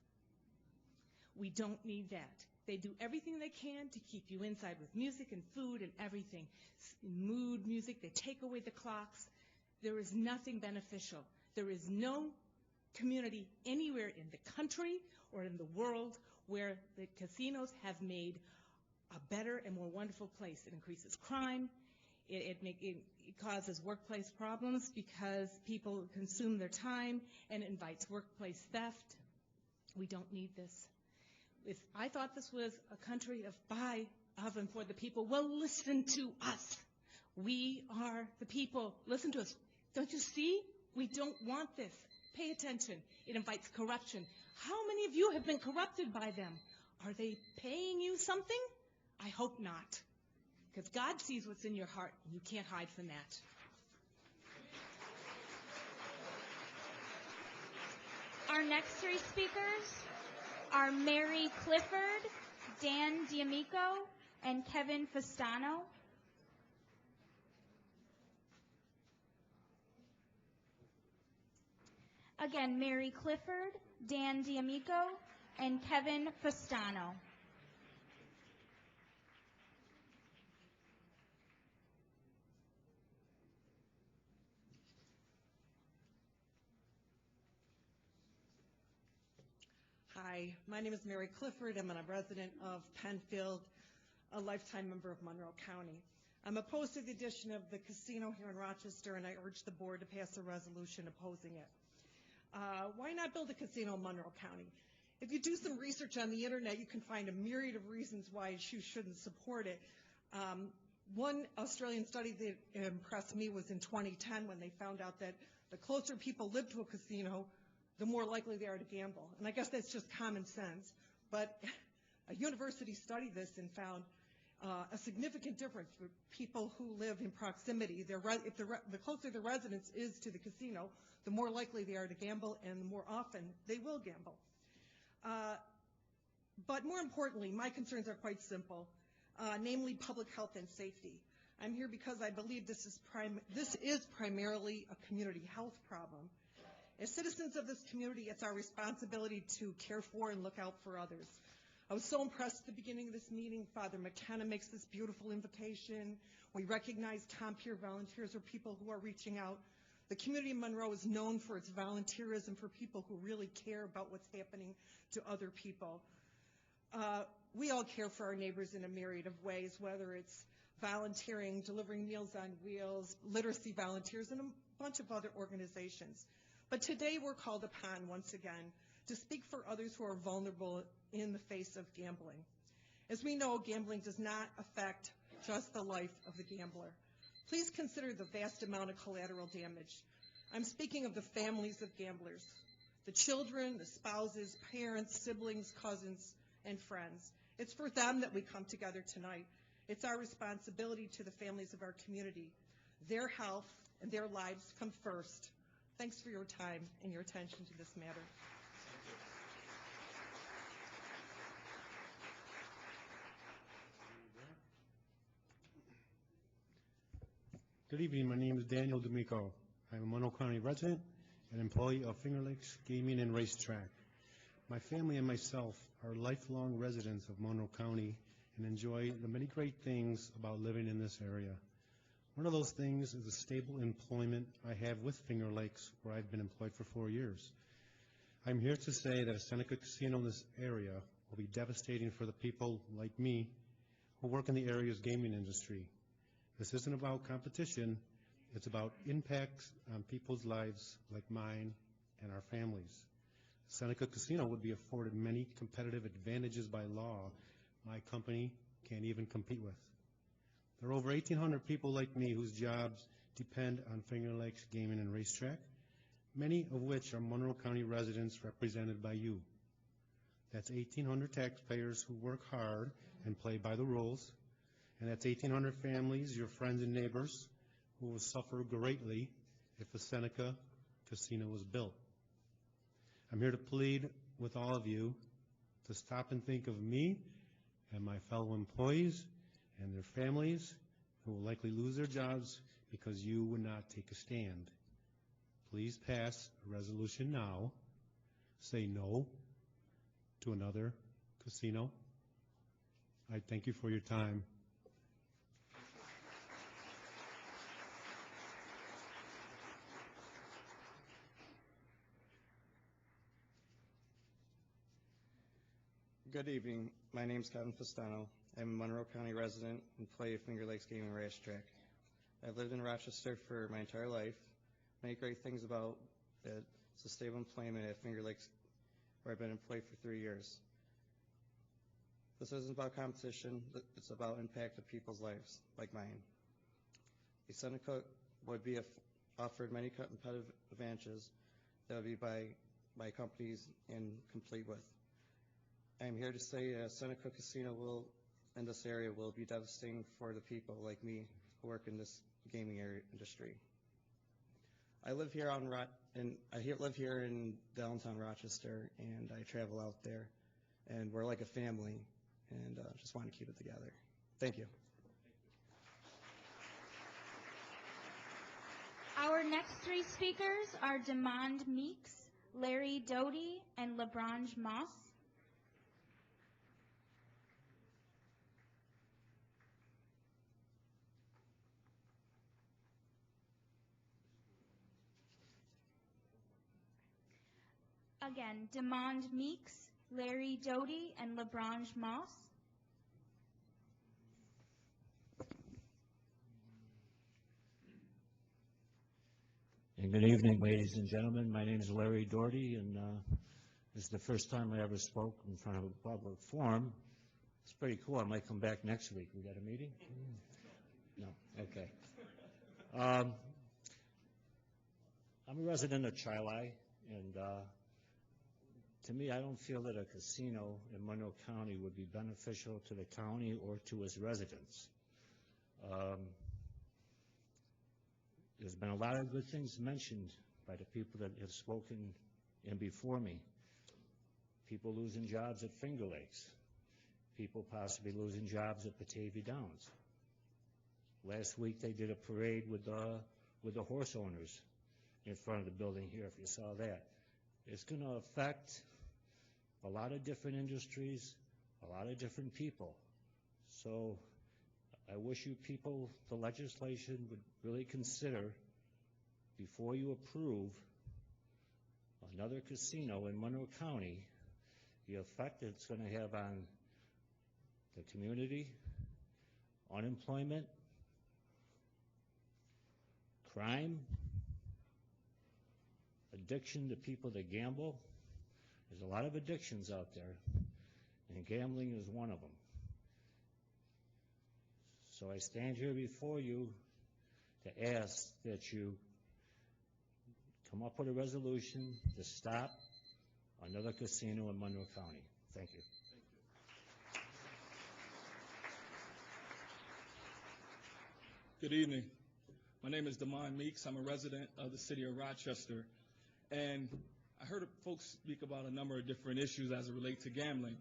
We don't need that. They do everything they can to keep you inside with music and food and everything. Mood music, they take away the clocks. There is nothing beneficial. There is no community anywhere in the country or in the world where the casinos have made a better and more wonderful place. It increases crime. It causes workplace problems because people consume their time, and it invites workplace theft. We don't need this. If I thought this was a country by, of, and for the people, well, listen to us. We are the people. Listen to us. Don't you see? We don't want this. Pay attention. It invites corruption. How many of you have been corrupted by them? Are they paying you something? I hope not. Because God sees what's in your heart, and you can't hide from that. Our next three speakers are Mary Clifford, Dan D'Amico, and Kevin Fastano. Again, Mary Clifford, Dan D'Amico, and Kevin Fastano. Hi, my name is Mary Clifford. I'm a resident of Penfield, a lifetime member of Monroe County. I'm opposed to the addition of the casino here in Rochester, and I urge the board to pass a resolution opposing it. Why not build a casino in Monroe County? If you do some research on the internet, you can find a myriad of reasons why you shouldn't support it. One Australian study that impressed me was in 2010 when they found out that the closer people live to a casino, the more likely they are to gamble. And I guess that's just common sense. But a university studied this and found a significant difference for people who live in proximity. If the closer the residence is to the casino, the more likely they are to gamble, and the more often they will gamble. But more importantly, my concerns are quite simple, namely public health and safety. I'm here because I believe this is primarily a community health problem. As citizens of this community, it's our responsibility to care for and look out for others. I was so impressed at the beginning of this meeting. Father McKenna makes this beautiful invitation. We recognize Tom Peer volunteers or people who are reaching out. The community of Monroe is known for its volunteerism, for people who really care about what's happening to other people. We all care for our neighbors in a myriad of ways, whether it's volunteering, delivering Meals on Wheels, literacy volunteers, and a bunch of other organizations. But today we're called upon once again to speak for others who are vulnerable in the face of gambling. As we know, gambling does not affect just the life of the gambler. Please consider the vast amount of collateral damage. I'm speaking of the families of gamblers, the children, the spouses, parents, siblings, cousins, and friends. It's for them that we come together tonight. It's our responsibility to the families of our community. Their health and their lives come first. Thanks for your time and your attention to this matter. Good evening. My name is Daniel D'Amico. I'm a Monroe County resident and employee of Finger Lakes Gaming and Racetrack. My family and myself are lifelong residents of Monroe County and enjoy the many great things about living in this area. One of those things is the stable employment I have with Finger Lakes, where I've been employed for 4 years. I'm here to say that a Seneca casino in this area will be devastating for the people like me who work in the area's gaming industry. This isn't about competition, it's about impacts on people's lives like mine and our families. Seneca Casino would be afforded many competitive advantages by law my company can't even compete with. There are over 1,800 people like me whose jobs depend on Finger Lakes Gaming and Racetrack, many of which are Monroe County residents represented by you. That's 1,800 taxpayers who work hard and play by the rules, and that's 1,800 families, your friends and neighbors, who will suffer greatly if the Seneca Casino was built. I'm here to plead with all of you to stop and think of me and my fellow employees and their families who will likely lose their jobs because you would not take a stand. Please pass a resolution now. Say no to another casino. I thank you for your time. Good evening. My name is Kevin Festano. I'm a Monroe County resident and play Finger Lakes Gaming Racetrack. I've lived in Rochester for my entire life. Many great things about it. It's a stable employment at Finger Lakes, where I've been employed for 3 years. This isn't about competition. It's about impact of people's lives, like mine. The Seneca would be offered many competitive advantages that would be by companies and complete with. I'm here to say Seneca Casino in this area will be devastating for the people like me who work in this gaming industry. I live here live here in downtown Rochester, and I travel out there, and we're like a family, and just want to keep it together. Thank you. Our next three speakers are Demond Meeks, Larry Doty, and LeBronge Moss. Again, Demond Meeks, Larry Doty, and LeBronge Moss. And good evening, ladies and gentlemen. My name is Larry Doherty, and this is the first time I ever spoke in front of a public forum. It's pretty cool. I might come back next week. We got a meeting? No? Okay. I'm a resident of Chili, and to me, I don't feel that a casino in Monroe County would be beneficial to the county or to its residents. There's been a lot of good things mentioned by the people that have spoken in before me. People losing jobs at Finger Lakes. People possibly losing jobs at Batavia Downs. Last week they did a parade with the horse owners in front of the building here, if you saw that. It's going to affect a lot of different industries, a lot of different people. So I wish you people, the legislation, would really consider, before you approve another casino in Monroe County, the effect it's going to have on the community, unemployment, crime, addiction to people that gamble. There's a lot of addictions out there, and gambling is one of them. So I stand here before you to ask that you come up with a resolution to stop another casino in Monroe County. Thank you. Good evening. My name is Demond Meeks. I'm a resident of the city of Rochester. And I heard folks speak about a number of different issues as it relates to gambling.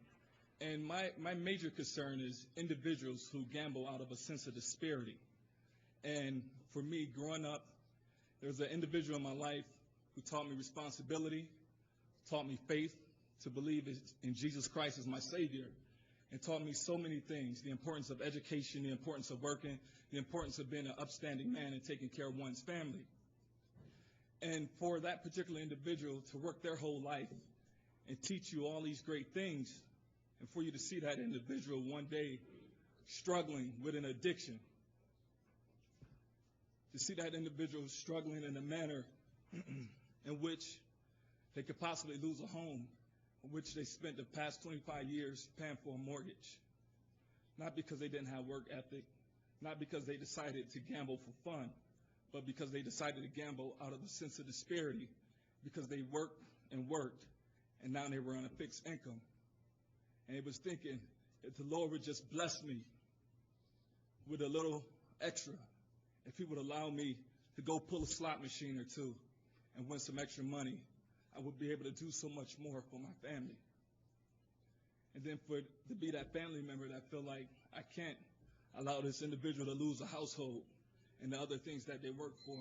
And my major concern is individuals who gamble out of a sense of disparity. And for me, growing up, there was an individual in my life who taught me responsibility, taught me faith, to believe in Jesus Christ as my Savior, and taught me so many things: the importance of education, the importance of working, the importance of being an upstanding man and taking care of one's family. And for that particular individual to work their whole life and teach you all these great things, and for you to see that individual one day struggling with an addiction, to see that individual struggling in a manner in which they could possibly lose a home, in which they spent the past 25 years paying for a mortgage, not because they didn't have work ethic, not because they decided to gamble for fun, but because they decided to gamble out of a sense of disparity, because they worked, and now they were on a fixed income. And it was thinking, if the Lord would just bless me with a little extra, if he would allow me to go pull a slot machine or two and win some extra money, I would be able to do so much more for my family. And then to be that family member that feel like I can't allow this individual to lose a household and the other things that they work for.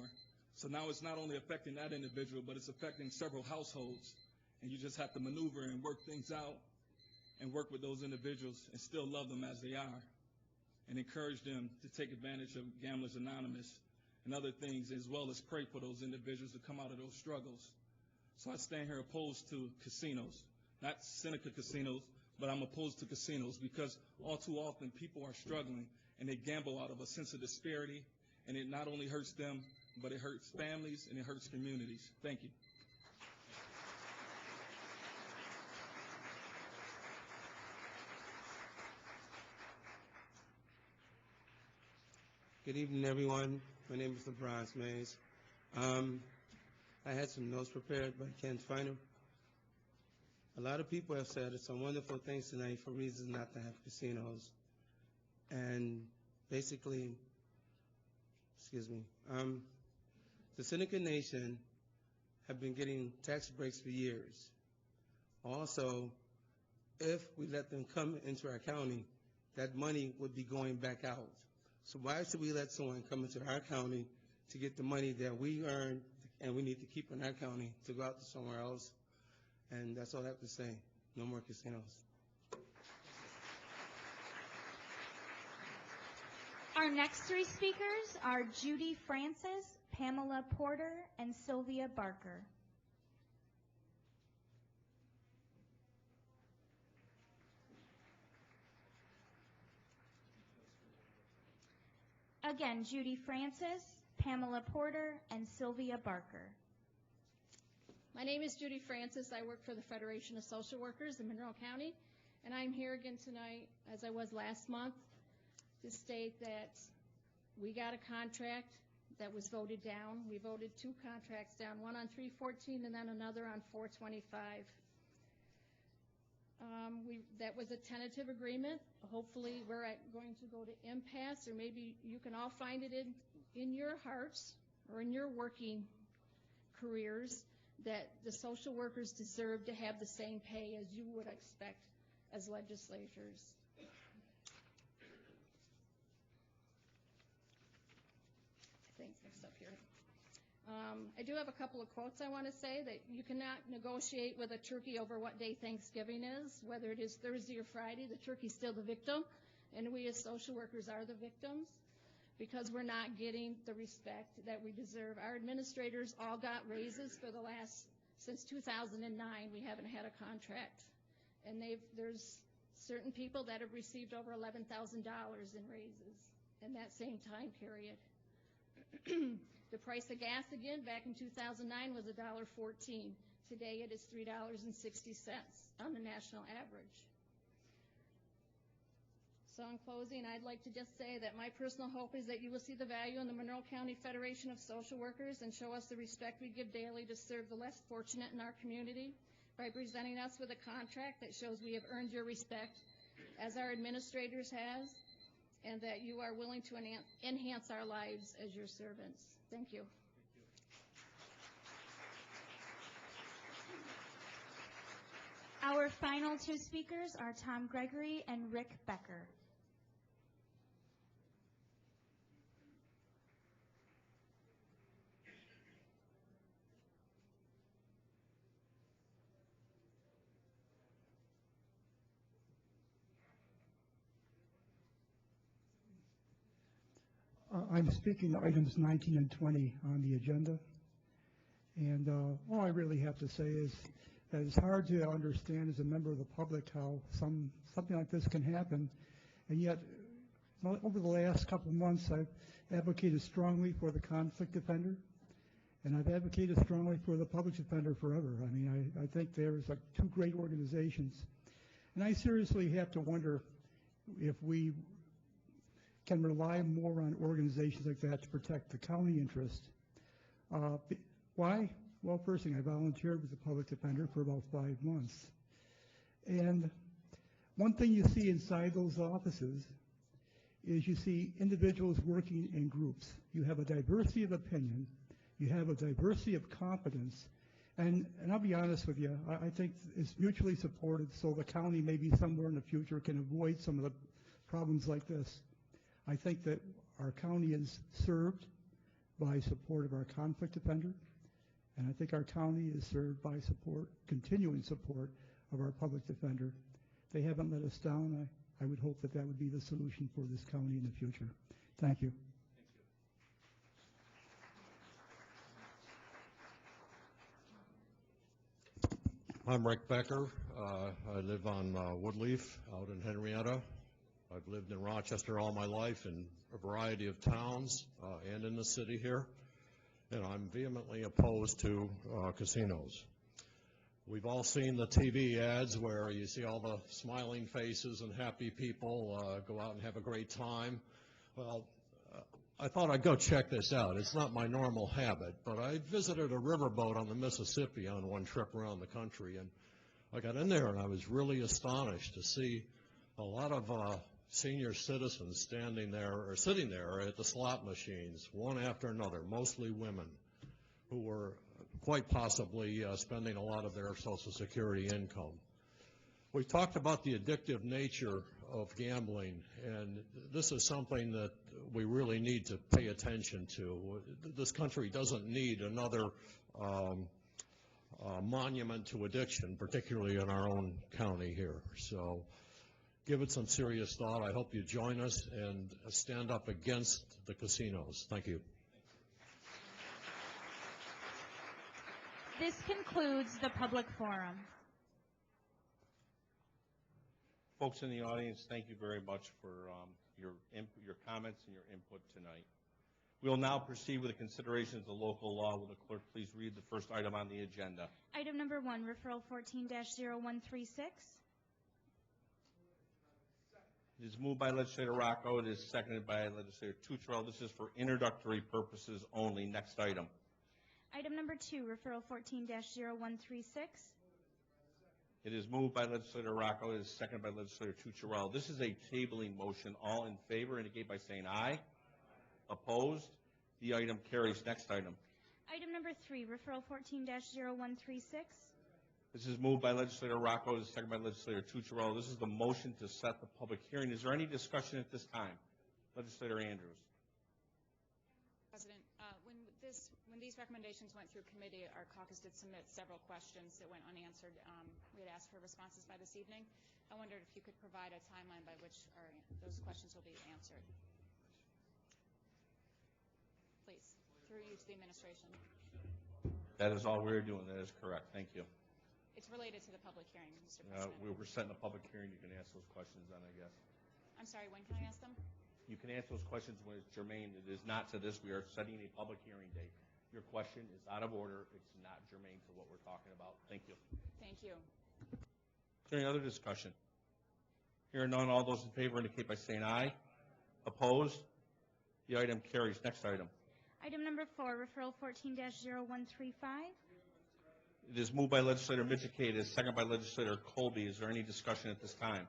So now it's not only affecting that individual, but it's affecting several households. And you just have to maneuver and work things out and work with those individuals and still love them as they are and encourage them to take advantage of Gamblers Anonymous and other things, as well as pray for those individuals to come out of those struggles. So I stand here opposed to casinos, not Seneca casinos, but I'm opposed to casinos because all too often people are struggling and they gamble out of a sense of disparity, and it not only hurts them, but it hurts families and it hurts communities. Thank you. Good evening, everyone. My name is LeBron Mays. I had some notes prepared, but I can't find them. A lot of people have said some wonderful things tonight for reasons not to have casinos. And basically, the Seneca Nation have been getting tax breaks for years. Also, if we let them come into our county, that money would be going back out. So why should we let someone come into our county to get the money that we earn and we need to keep in our county to go out to somewhere else? And that's all I have to say. No more casinos. Our next three speakers are Judy Francis, Pamela Porter, and Sylvia Barker. Again, Judy Francis, Pamela Porter, and Sylvia Barker. My name is Judy Francis. I work for the Federation of Social Workers in Monroe County, and I'm here again tonight, as I was last month, to state that we got a contract that was voted down. We voted two contracts down, one on 314 and then another on 425. That was a tentative agreement. Hopefully we're going to go to impasse, or maybe you can all find it in your hearts or in your working careers that the social workers deserve to have the same pay as you would expect as legislators. Things mixed up here. I do have a couple of quotes I want to say, that you cannot negotiate with a turkey over what day Thanksgiving is, whether it is Thursday or Friday. The turkey's still the victim, and we as social workers are the victims because we're not getting the respect that we deserve. Our administrators all got raises for since 2009. We haven't had a contract, and there's certain people that have received over $11,000 in raises in that same time period. The price of gas, again, back in 2009 was $1.14. Today it is $3.60 on the national average. So in closing, I'd like to just say that my personal hope is that you will see the value in the Monroe County Federation of Social Workers and show us the respect we give daily to serve the less fortunate in our community by presenting us with a contract that shows we have earned your respect, as our administrators have, and that you are willing to enhance our lives as your servants. Thank you. Our final two speakers are Tom Gregory and Rick Becker. I'm speaking to items 19 and 20 on the agenda. And all I really have to say is that it's hard to understand as a member of the public how something like this can happen. And yet, over the last couple of months, I've advocated strongly for the conflict defender, and I've advocated strongly for the public defender forever. I mean, I think there's like two great organizations. And I seriously have to wonder if we can rely more on organizations like that to protect the county interest. Why? Well, first thing, I volunteered with the public defender for about 5 months. And one thing you see inside those offices is you see individuals working in groups. You have a diversity of opinion. You have a diversity of competence. And I'll be honest with you, I think it's mutually supported so the county maybe somewhere in the future can avoid some of the problems like this. I think that our county is served by support of our conflict defender, and I think our county is served by continuing support of our public defender. They haven't let us down. I would hope that that would be the solution for this county in the future. Thank you. I'm Rick Becker. I live on Woodleaf out in Henrietta. I've lived in Rochester all my life in a variety of towns and in the city here, and I'm vehemently opposed to casinos. We've all seen the TV ads where you see all the smiling faces and happy people go out and have a great time. Well, I thought I'd go check this out. It's not my normal habit, but I visited a riverboat on the Mississippi on one trip around the country, and I got in there and I was really astonished to see a lot of senior citizens standing there or sitting there at the slot machines, one after another, mostly women, who were quite possibly spending a lot of their Social Security income. We talked about the addictive nature of gambling, and this is something that we really need to pay attention to. This country doesn't need another monument to addiction, particularly in our own county here. So give it some serious thought. I hope you join us and stand up against the casinos. Thank you. This concludes the public forum. Folks in the audience, thank you very much for your comments and your input tonight. We will now proceed with the consideration of the local law. Will the clerk please read the first item on the agenda? Item number 1, referral 14-0136. It is moved by Legislator Rocco. It is seconded by Legislator Tucciarello. This is for introductory purposes only. Next item. Item number 2, referral 14-0136. It is moved by Legislator Rocco. It is seconded by Legislator Tucciarello. This is a tabling motion. All in favor indicate by saying aye. Opposed? The item carries. Next item. Item number 3, referral 14-0136. This is moved by Legislator Rocco. It is seconded by Legislator Tucciarello. This is the motion to set the public hearing. Is there any discussion at this time? Legislator Andrews. President, when these recommendations went through committee, our caucus did submit several questions that went unanswered. We had asked for responses by this evening. I wondered if you could provide a timeline by which those questions will be answered. Please, through you to the administration. That is all we're doing. That is correct. Thank you. It's related to the public hearing, Mr. President. We're setting a public hearing. You can ask those questions then, I guess. I'm sorry, when can I ask them? You can ask those questions when it's germane. It is not to this. We are setting a public hearing date. Your question is out of order. It's not germane to what we're talking about. Thank you. Thank you. Is there any other discussion? Hearing none, all those in favor indicate by saying aye. Opposed? The item carries. Next item. Item number 4, referral 14-0135. It is moved by Legislator Michikay. It is seconded by Legislator Colby. Is there any discussion at this time?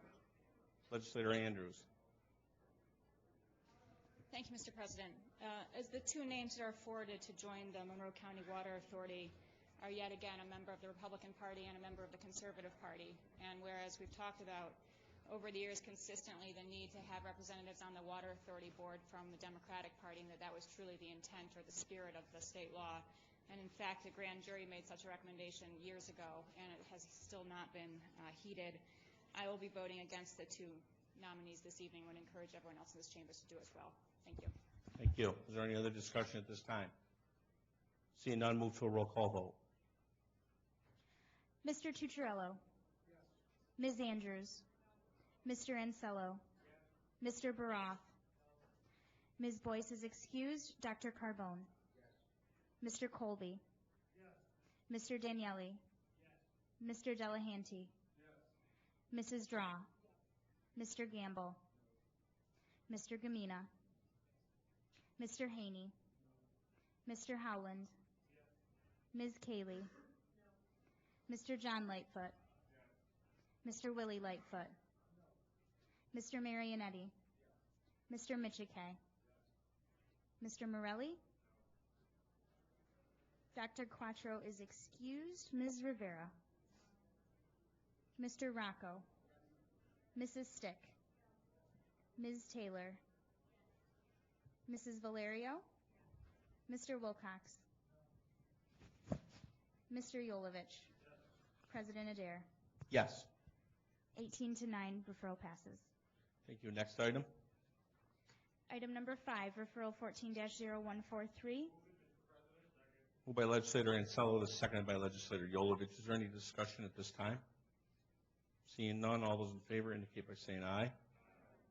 Legislator Andrews. Thank you, Mr. President. As the two names that are forwarded to join the Monroe County Water Authority are yet again a member of the Republican Party and a member of the Conservative Party, and whereas we've talked about over the years consistently the need to have representatives on the Water Authority Board from the Democratic Party, and that was truly the intent or the spirit of the state law. And in fact, a grand jury made such a recommendation years ago, and it has still not been heeded. I will be voting against the two nominees this evening. I would encourage everyone else in this chamber to do as well. Thank you. Thank you. Is there any other discussion at this time? Seeing none, move to a roll call vote. Mr. Tucciarello. Yes. Ms. Andrews. Mr. Ansello. Yes. Mr. Baroff. Ms. Boyce is excused. Dr. Carbone. Yes. Mr. Colby. Yes. Mr. Daniele. Yes. Mr. Delahanty. Yes. Mrs. Draw. Yes. Mr. Gamble. No. Mr. Gamina. Mr. Haney. No. Mr. Howland. Yes. Ms. Cayley. No. Mr. John Lightfoot. Yes. Mr. Willie Lightfoot. No. Mr. Marionetti. Yes. Mr. Michikay. Yes. Mr. Morelli. Dr. Quattro is excused. Ms. Rivera. Mr. Rocco. Mrs. Stick. Ms. Taylor. Mrs. Valerio, Mr. Wilcox, Mr. Yolovich, President Adair. Yes. 18 to 9, referral passes. Thank you. Next item. Item number 5, referral 14-0143. Moved by legislator Ansello, is seconded by legislator Yolovich. Is there any discussion at this time? Seeing none, all those in favor indicate by saying aye.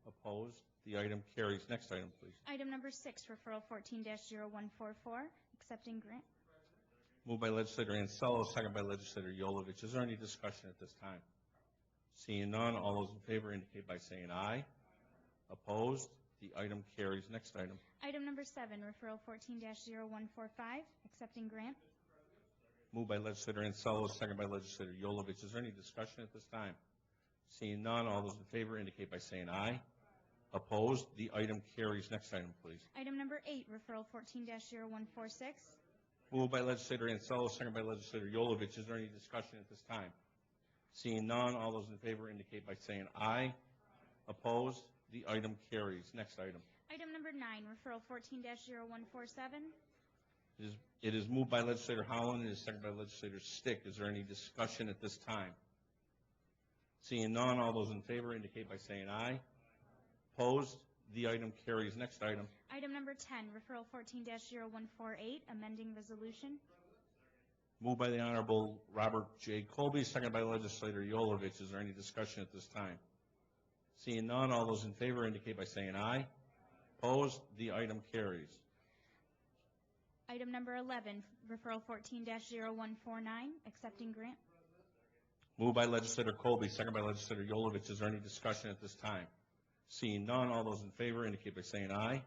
Opposed? The item carries. Next item, please. Item number 6, referral 14-0144, accepting grant. Moved by legislator Ansello, seconded by legislator Yolovich. Is there any discussion at this time? Seeing none, all those in favor indicate by saying aye. Opposed? The item carries. Next item. Item number 7, referral 14-0145, accepting grant. Moved by legislator Ansello, seconded by legislator Yolovich. Is there any discussion at this time? Seeing none, all those in favor indicate by saying aye. Opposed? The item carries. Next item, please. Item number 8, referral 14-0146. Moved by legislator Ansello, seconded by legislator Yolovich. Is there any discussion at this time? Seeing none, all those in favor indicate by saying aye. Opposed? The item carries. Next item. Item number 9, referral 14-0147. It is moved by legislator Holland and is seconded by legislator Stick. Is there any discussion at this time? Seeing none, all those in favor indicate by saying aye. Opposed? The item carries. Next item. Item number 10, referral 14-0148, amending resolution. Moved by the Honorable Robert J. Colby, seconded by legislator Yolovich. Is there any discussion at this time? Seeing none, all those in favor indicate by saying aye. Opposed? The item carries. Item number 11, referral 14-0149, accepting grant. Moved by legislator Colby, seconded by legislator Yolovich. Is there any discussion at this time? Seeing none, all those in favor indicate by saying aye.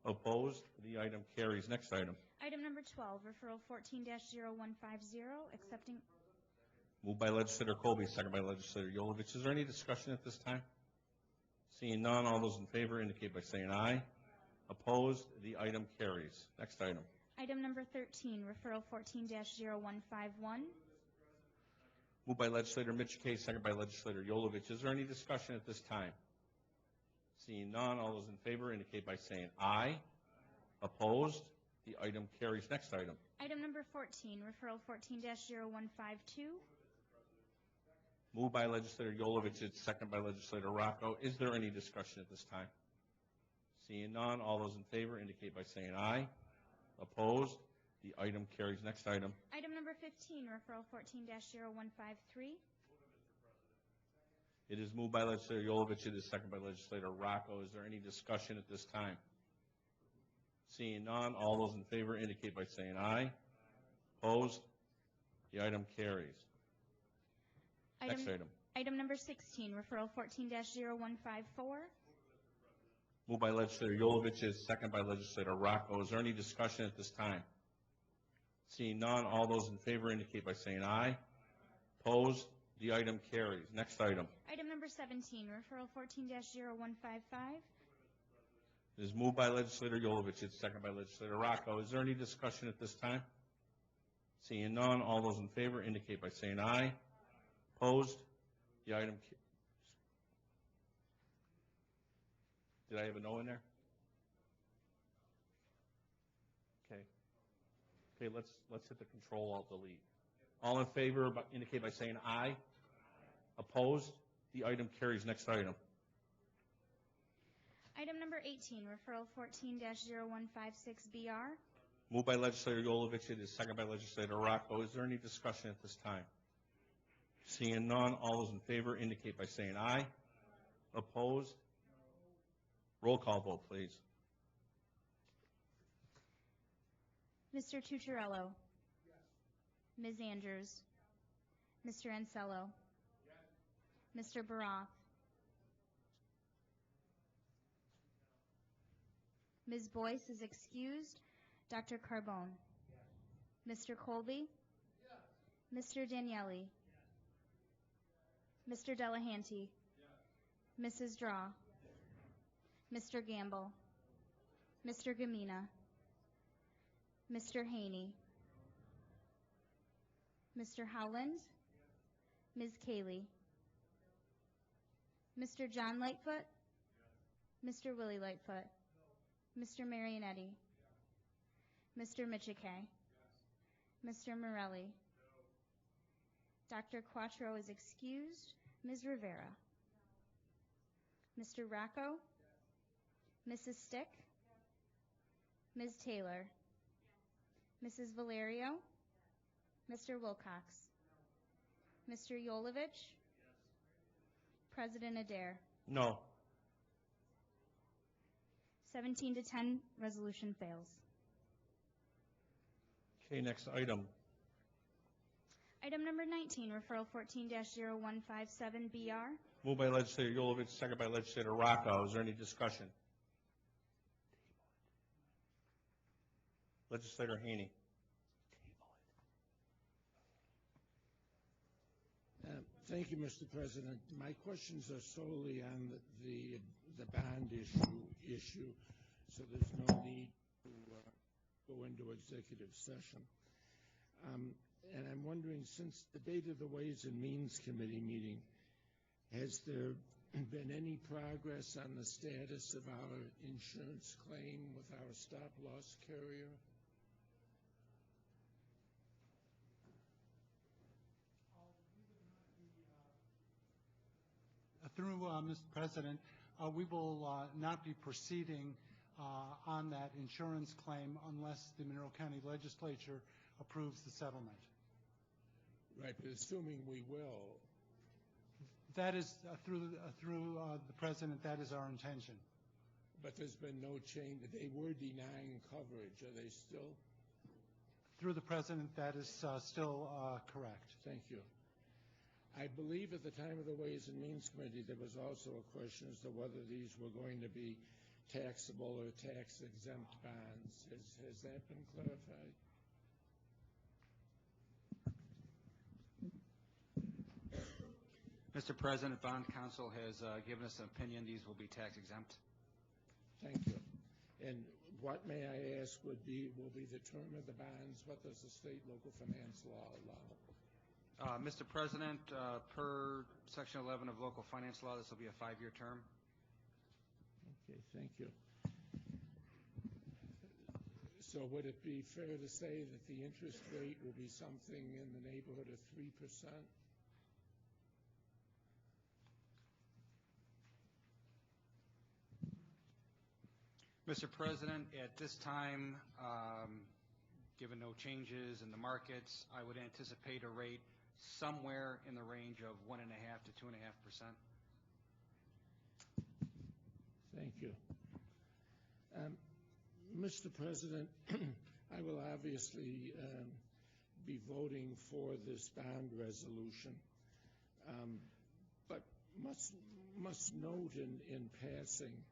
Opposed? The item carries. Next item. Item number 12, referral 14-0150, accepting. Moved by legislator Colby, seconded by legislator Yolovich. Is there any discussion at this time? Seeing none, all those in favor indicate by saying aye. Opposed? The item carries. Next item. Item number 13, referral 14-0151. Moved by legislator Mitchell, seconded by legislator Yolovich. Is there any discussion at this time? Seeing none, all those in favor indicate by saying aye. Opposed? The item carries. Next item. Item number 14, referral 14-0152. Moved by legislator Yolovich, it's seconded by legislator Rocco. Is there any discussion at this time? Seeing none, all those in favor indicate by saying aye. Opposed? The item carries. Next item. Item number 15, referral 14-0153. It is moved by legislator Yolovich. It is seconded by legislator Rocco. Is there any discussion at this time? Seeing none, all those in favor indicate by saying aye. Opposed? The item carries. Next item. Item number 16, referral 14-0154. Moved by legislator Yolovich, is seconded by legislator Rocco. Is there any discussion at this time? Seeing none, all those in favor indicate by saying aye. Opposed? The item carries. Next item. Item number 17, referral 14-0155. It is moved by legislator Yolovich. It's seconded by legislator Rocco. Is there any discussion at this time? Seeing none, all those in favor indicate by saying aye. Opposed? The item. Did I have a no in there? Okay. Okay. Let's hit the Control Alt Delete. All in favor indicate by saying aye. Opposed? The item carries. Next item. Item number 18, referral 14-0156BR. Moved by legislator Yolovich. It is seconded by legislator Rocco. Is there any discussion at this time? Seeing none, all those in favor indicate by saying aye. Opposed? Roll call vote, please. Mr. Tucciarello. Ms. Andrews. Mr. Ansello. Mr. Baroff. Ms. Boyce is excused. Dr. Carbone. Mr. Colby. Mr. Daniele. Mr. Delahanty. Mrs. Draw. Mr. Gamble. Mr. Gamina. Mr. Haney. Mr. Howland. Ms. Cayley. Mr. John Lightfoot. Mr. Willie Lightfoot. Mr. Marionetti, Mr. Michike, Mr. Morelli. Dr. Quattro is excused. Ms. Rivera. Mr. Rocco. Mrs. Stick. Ms. Taylor. Mrs. Valerio. Mr. Wilcox. Mr. Yolovich. President Adair. No. 17 to 10, resolution fails. Okay, next item. Item number 19, referral 14-0157BR. Moved by Legislator Yolovich, second by Legislator Rocco. Is there any discussion? Legislator Haney. Thank you, Mr. President. My questions are solely on the bond issue, so there's no need to go into executive session. And I'm wondering, since the date of the Ways and Means Committee meeting, has there been any progress on the status of our insurance claim with our stop-loss carrier? Through Mr. President, we will not be proceeding on that insurance claim unless the Monroe County Legislature approves the settlement. Right, but assuming we will. That is, through the President, that is our intention. But there's been no change. They were denying coverage. Are they still? Through the President, that is still correct. Thank you. I believe at the time of the Ways and Means Committee, there was also a question as to whether these were going to be taxable or tax-exempt bonds. Has that been clarified? Mr. President, Bond Counsel has given us an opinion these will be tax-exempt. Thank you. And what, may I ask, will be the term of the bonds? What does the state local finance law allow? Mr. President, per Section 11 of local finance law, this will be a 5-year term. Okay, thank you. So would it be fair to say that the interest rate will be something in the neighborhood of 3%? Mr. President, at this time, given no changes in the markets, I would anticipate a rate somewhere in the range of 1.5% to 2.5%. Thank you. Mr. President, I will obviously be voting for this bond resolution, but must note in passing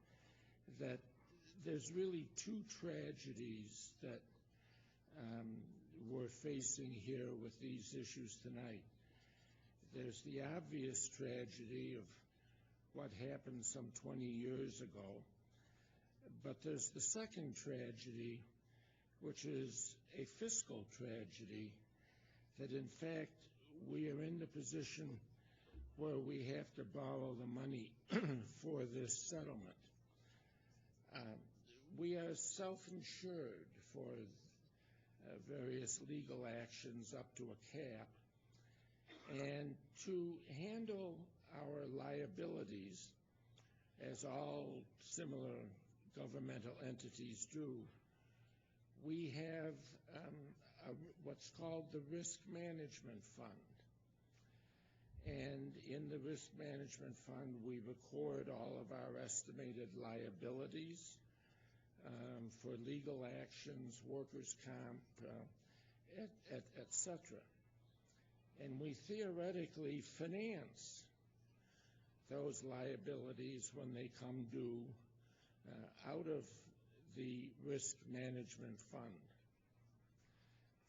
that there's really two tragedies that we're facing here with these issues tonight. There's the obvious tragedy of what happened some 20 years ago, but there's the second tragedy, which is a fiscal tragedy, that in fact we are in the position where we have to borrow the money for this settlement. We are self-insured for various legal actions up to a cap, and to handle our liabilities, as all similar governmental entities do, we have what's called the Risk Management Fund. And in the Risk Management Fund, we record all of our estimated liabilities for legal actions, workers' comp, et cetera. And we theoretically finance those liabilities when they come due out of the Risk Management Fund.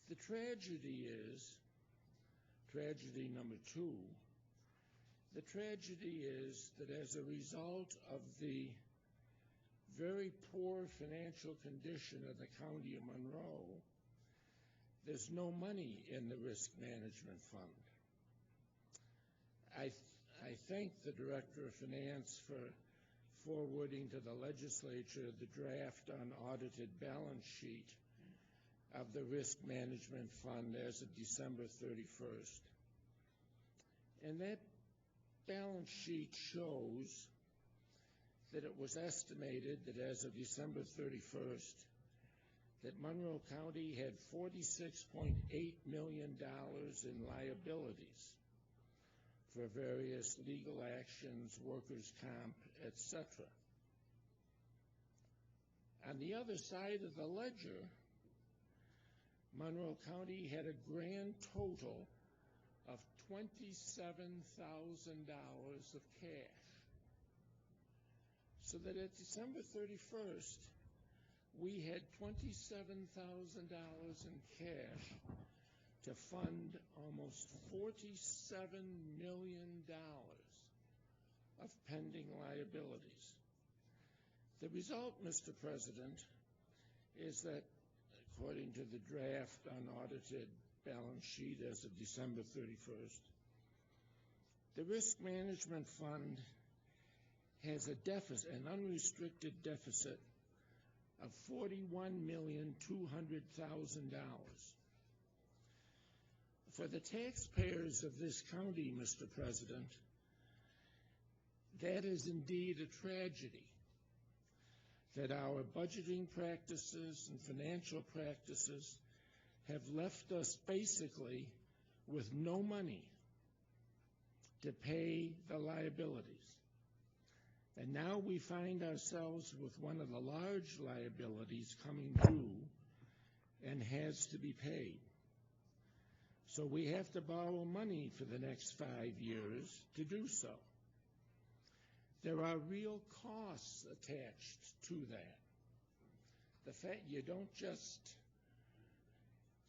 The tragedy is, tragedy number two, the tragedy is that as a result of the very poor financial condition of the County of Monroe, there's no money in the Risk Management Fund. I thank the Director of Finance for forwarding to the legislature the draft unaudited balance sheet of the Risk Management Fund as of December 31st. And that balance sheet shows that it was estimated that as of December 31st, that Monroe County had $46.8 million in liabilities for various legal actions, workers' comp, etc. On the other side of the ledger, Monroe County had a grand total of $27,000 of cash. So that at December 31st, we had $27,000 in cash to fund almost $47 million of pending liabilities. The result, Mr. President, is that according to the draft unaudited balance sheet as of December 31st, the Risk Management Fund has a deficit, an unrestricted deficit of $41,200,000. For the taxpayers of this county, Mr. President, that is indeed a tragedy, that our budgeting practices and financial practices have left us basically with no money to pay the liabilities. And now we find ourselves with one of the large liabilities coming due and has to be paid. So we have to borrow money for the next 5 years to do so. There are real costs attached to that. The fact you don't just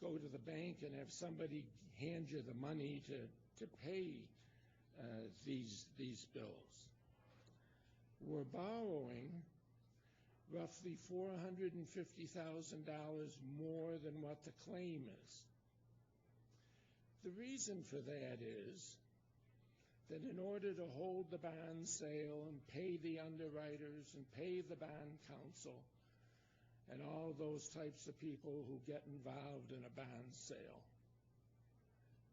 go to the bank and have somebody hand you the money to pay these bills. We're borrowing roughly $450,000 more than what the claim is. The reason for that is that in order to hold the bond sale and pay the underwriters and pay the bond counsel and all those types of people who get involved in a bond sale,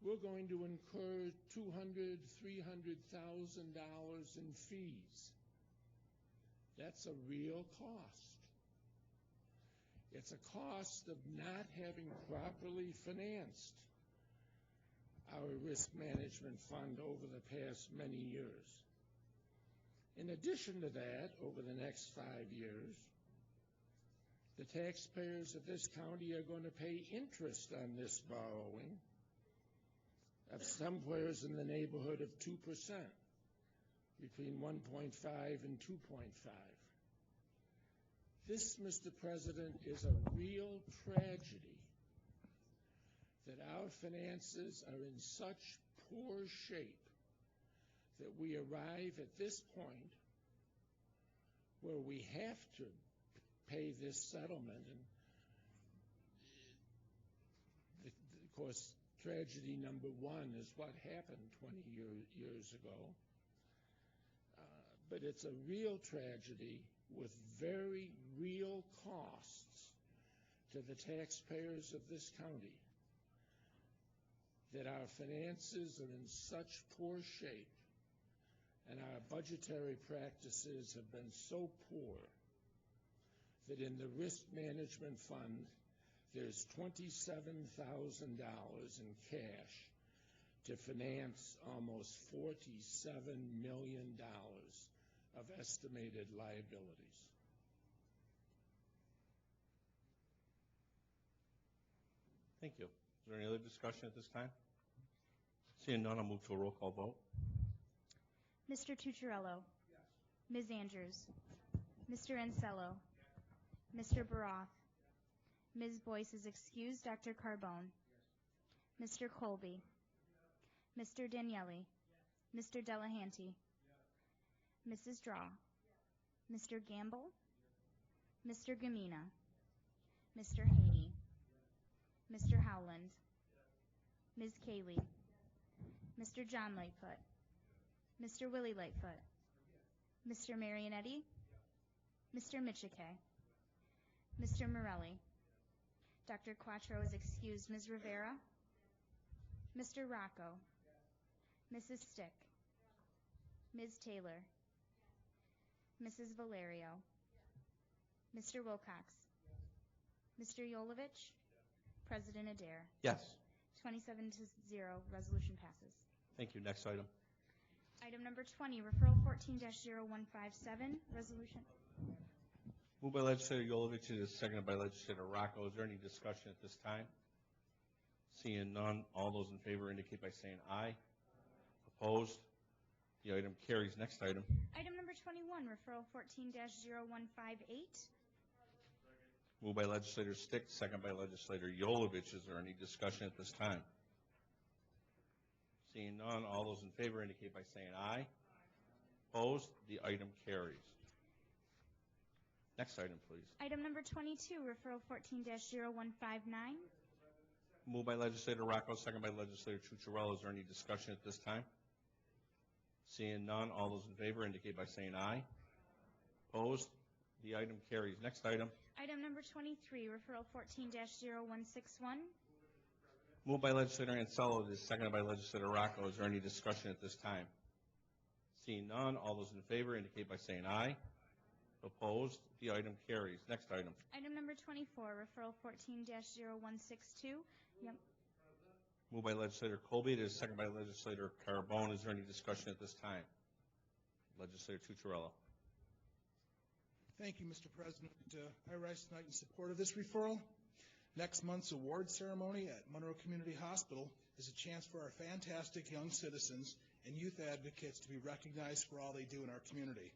we're going to incur $200,000, $300,000 in fees. That's a real cost. It's a cost of not having properly financed our risk management fund over the past many years. In addition to that, over the next 5 years, the taxpayers of this county are going to pay interest on this borrowing of somewhere in the neighborhood of 2%, between 1.5 and 2.5. This, Mr. President, is a real tragedy that our finances are in such poor shape that we arrive at this point where we have to pay this settlement. And of course, tragedy number one is what happened 20 years ago. But it's a real tragedy with very real costs to the taxpayers of this county, that our finances are in such poor shape and our budgetary practices have been so poor that in the risk management fund there's $27,000 in cash to finance almost $47 million of estimated liabilities. Thank you. Is there any other discussion at this time? Seeing none, I'll move to a roll call vote. Mr. Tucciarello. Ms. Andrews. Mr. Ansello. Mr. Baroff. Ms. Boyce is excused. Dr. Carbone. Mr. Colby. Mr. Daniele. Mr. Delahanty. Mrs. Draw. Mr. Gamble. Mr. Gamina. Mr. Haney. Mr. Howland. Ms. Cayley. Mr. John Lightfoot. Mr. Willie Lightfoot. Mr. Marionetti, Mr. Michike, Mr. Morelli. Dr. Quattro is excused. Ms. Rivera, Mr. Rocco, Mrs. Stick, Ms. Taylor, Mrs. Valerio, Mr. Wilcox, Mr. Yolovich, President Adair. Yes. 27-0, resolution passes. Thank you. Next item. Item number 20, referral 14-0157, resolution. Moved by Legislator Yolovich and is seconded by Legislator Rocco. Is there any discussion at this time? Seeing none, all those in favor indicate by saying aye. Opposed? The item carries. Next item. Item number 21, referral 14-0158. Moved by Legislator Stick, seconded by Legislator Yolovich. Is there any discussion at this time? Seeing none, all those in favor indicate by saying aye. Opposed? The item carries. Next item, please. Item number 22, referral 14-0159. Moved by Legislator Rocco, seconded by Legislator Tucciarello. Is there any discussion at this time? Seeing none, all those in favor indicate by saying aye. Opposed? The item carries. Next item. Item number 23, referral 14-0161. Moved by Legislator Ansello, it is seconded by Legislator Rocco. Is there any discussion at this time? Seeing none, all those in favor indicate by saying aye. Opposed? The item carries. Next item. Item number 24, referral 14-0162. Yep. Moved by Legislator Colby, it is seconded by Legislator Carbone. Is there any discussion at this time? Legislator Tucciarello. Thank you, Mr. President. I rise tonight in support of this referral. Next month's award ceremony at Monroe Community Hospital is a chance for our fantastic young citizens and youth advocates to be recognized for all they do in our community.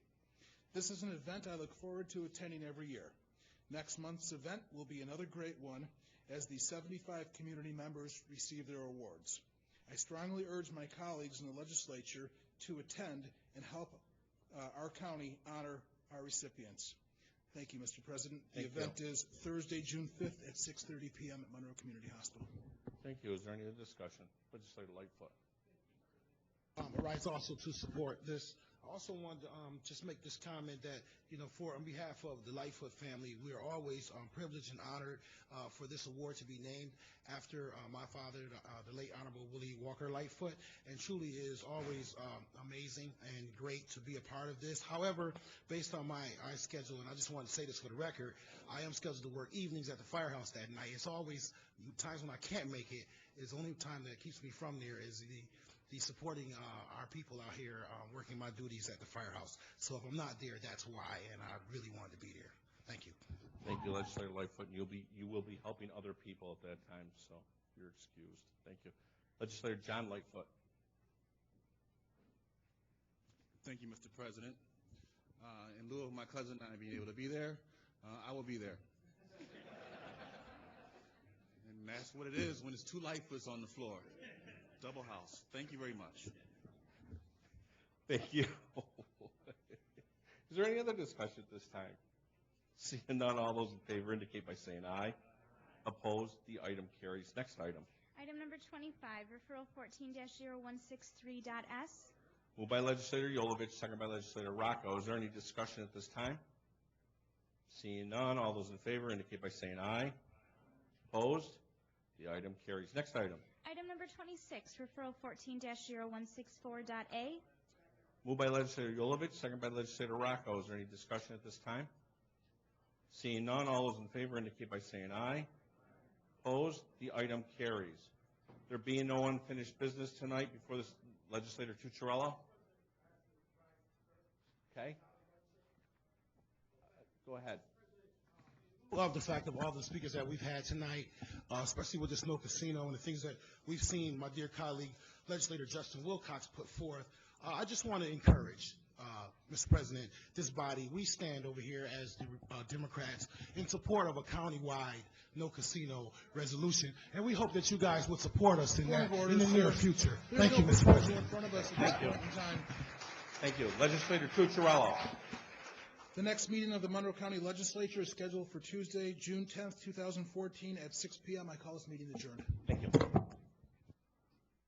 This is an event I look forward to attending every year. Next month's event will be another great one as the 75 community members receive their awards. I strongly urge my colleagues in the legislature to attend and help our county honor our recipients. Thank you, Mr. President. The event is Thursday, June 5th at 6:30 p.m. at Monroe Community Hospital. Thank you. Is there any other discussion? Legislator Lightfoot. I rise also to support this. I also wanted to just make this comment that, on behalf of the Lightfoot family, we are always privileged and honored for this award to be named after my father, the late Honorable Willie Walker Lightfoot, and truly it is always amazing and great to be a part of this. However, based on my schedule, and I just want to say this for the record, I am scheduled to work evenings at the firehouse that night. It's always times when I can't make it. It's the only time that keeps me from there is the supporting our people out here working my duties at the firehouse. So if I'm not there, that's why, and I really wanted to be there. Thank you. Thank you, Legislator Lightfoot. And you will be helping other people at that time, so you're excused. Thank you. Legislator John Lightfoot. Thank you, Mr. President. In lieu of my cousin not being able to be there, I will be there. And that's what it is when it's two Lightfoots on the floor. Double house. Thank you very much. Thank you. Is there any other discussion at this time? Seeing none, all those in favor indicate by saying aye. Opposed? The item carries. Next item. Item number 25, referral 14-0163.S. Moved by Legislator Yolovich, second by Legislator Rocco. Is there any discussion at this time? Seeing none, all those in favor indicate by saying aye. Opposed? The item carries. Next item. Item number 26, referral 14-0164.A. Moved by Legislator Yolovich, second by Legislator Rocco. Is there any discussion at this time? Seeing none, all those in favor indicate by saying aye. Opposed? The item carries. There being no unfinished business tonight before this, Legislator Tucciarello. Okay. Go ahead. Love the fact of all the speakers that we've had tonight, especially with the Snow Casino and the things that we've seen my dear colleague, Legislator Justin Wilcox, put forth. I just want to encourage, Mr. President, this body. We stand over here as the Democrats in support of a county-wide no casino resolution, and we hope that you guys would support us in that in the near future. Thank you, Mr. President. Thank you. Thank you. Legislator Tucciarello. The next meeting of the Monroe County Legislature is scheduled for Tuesday, June 10th, 2014 at 6 p.m. I call this meeting adjourned. Thank you.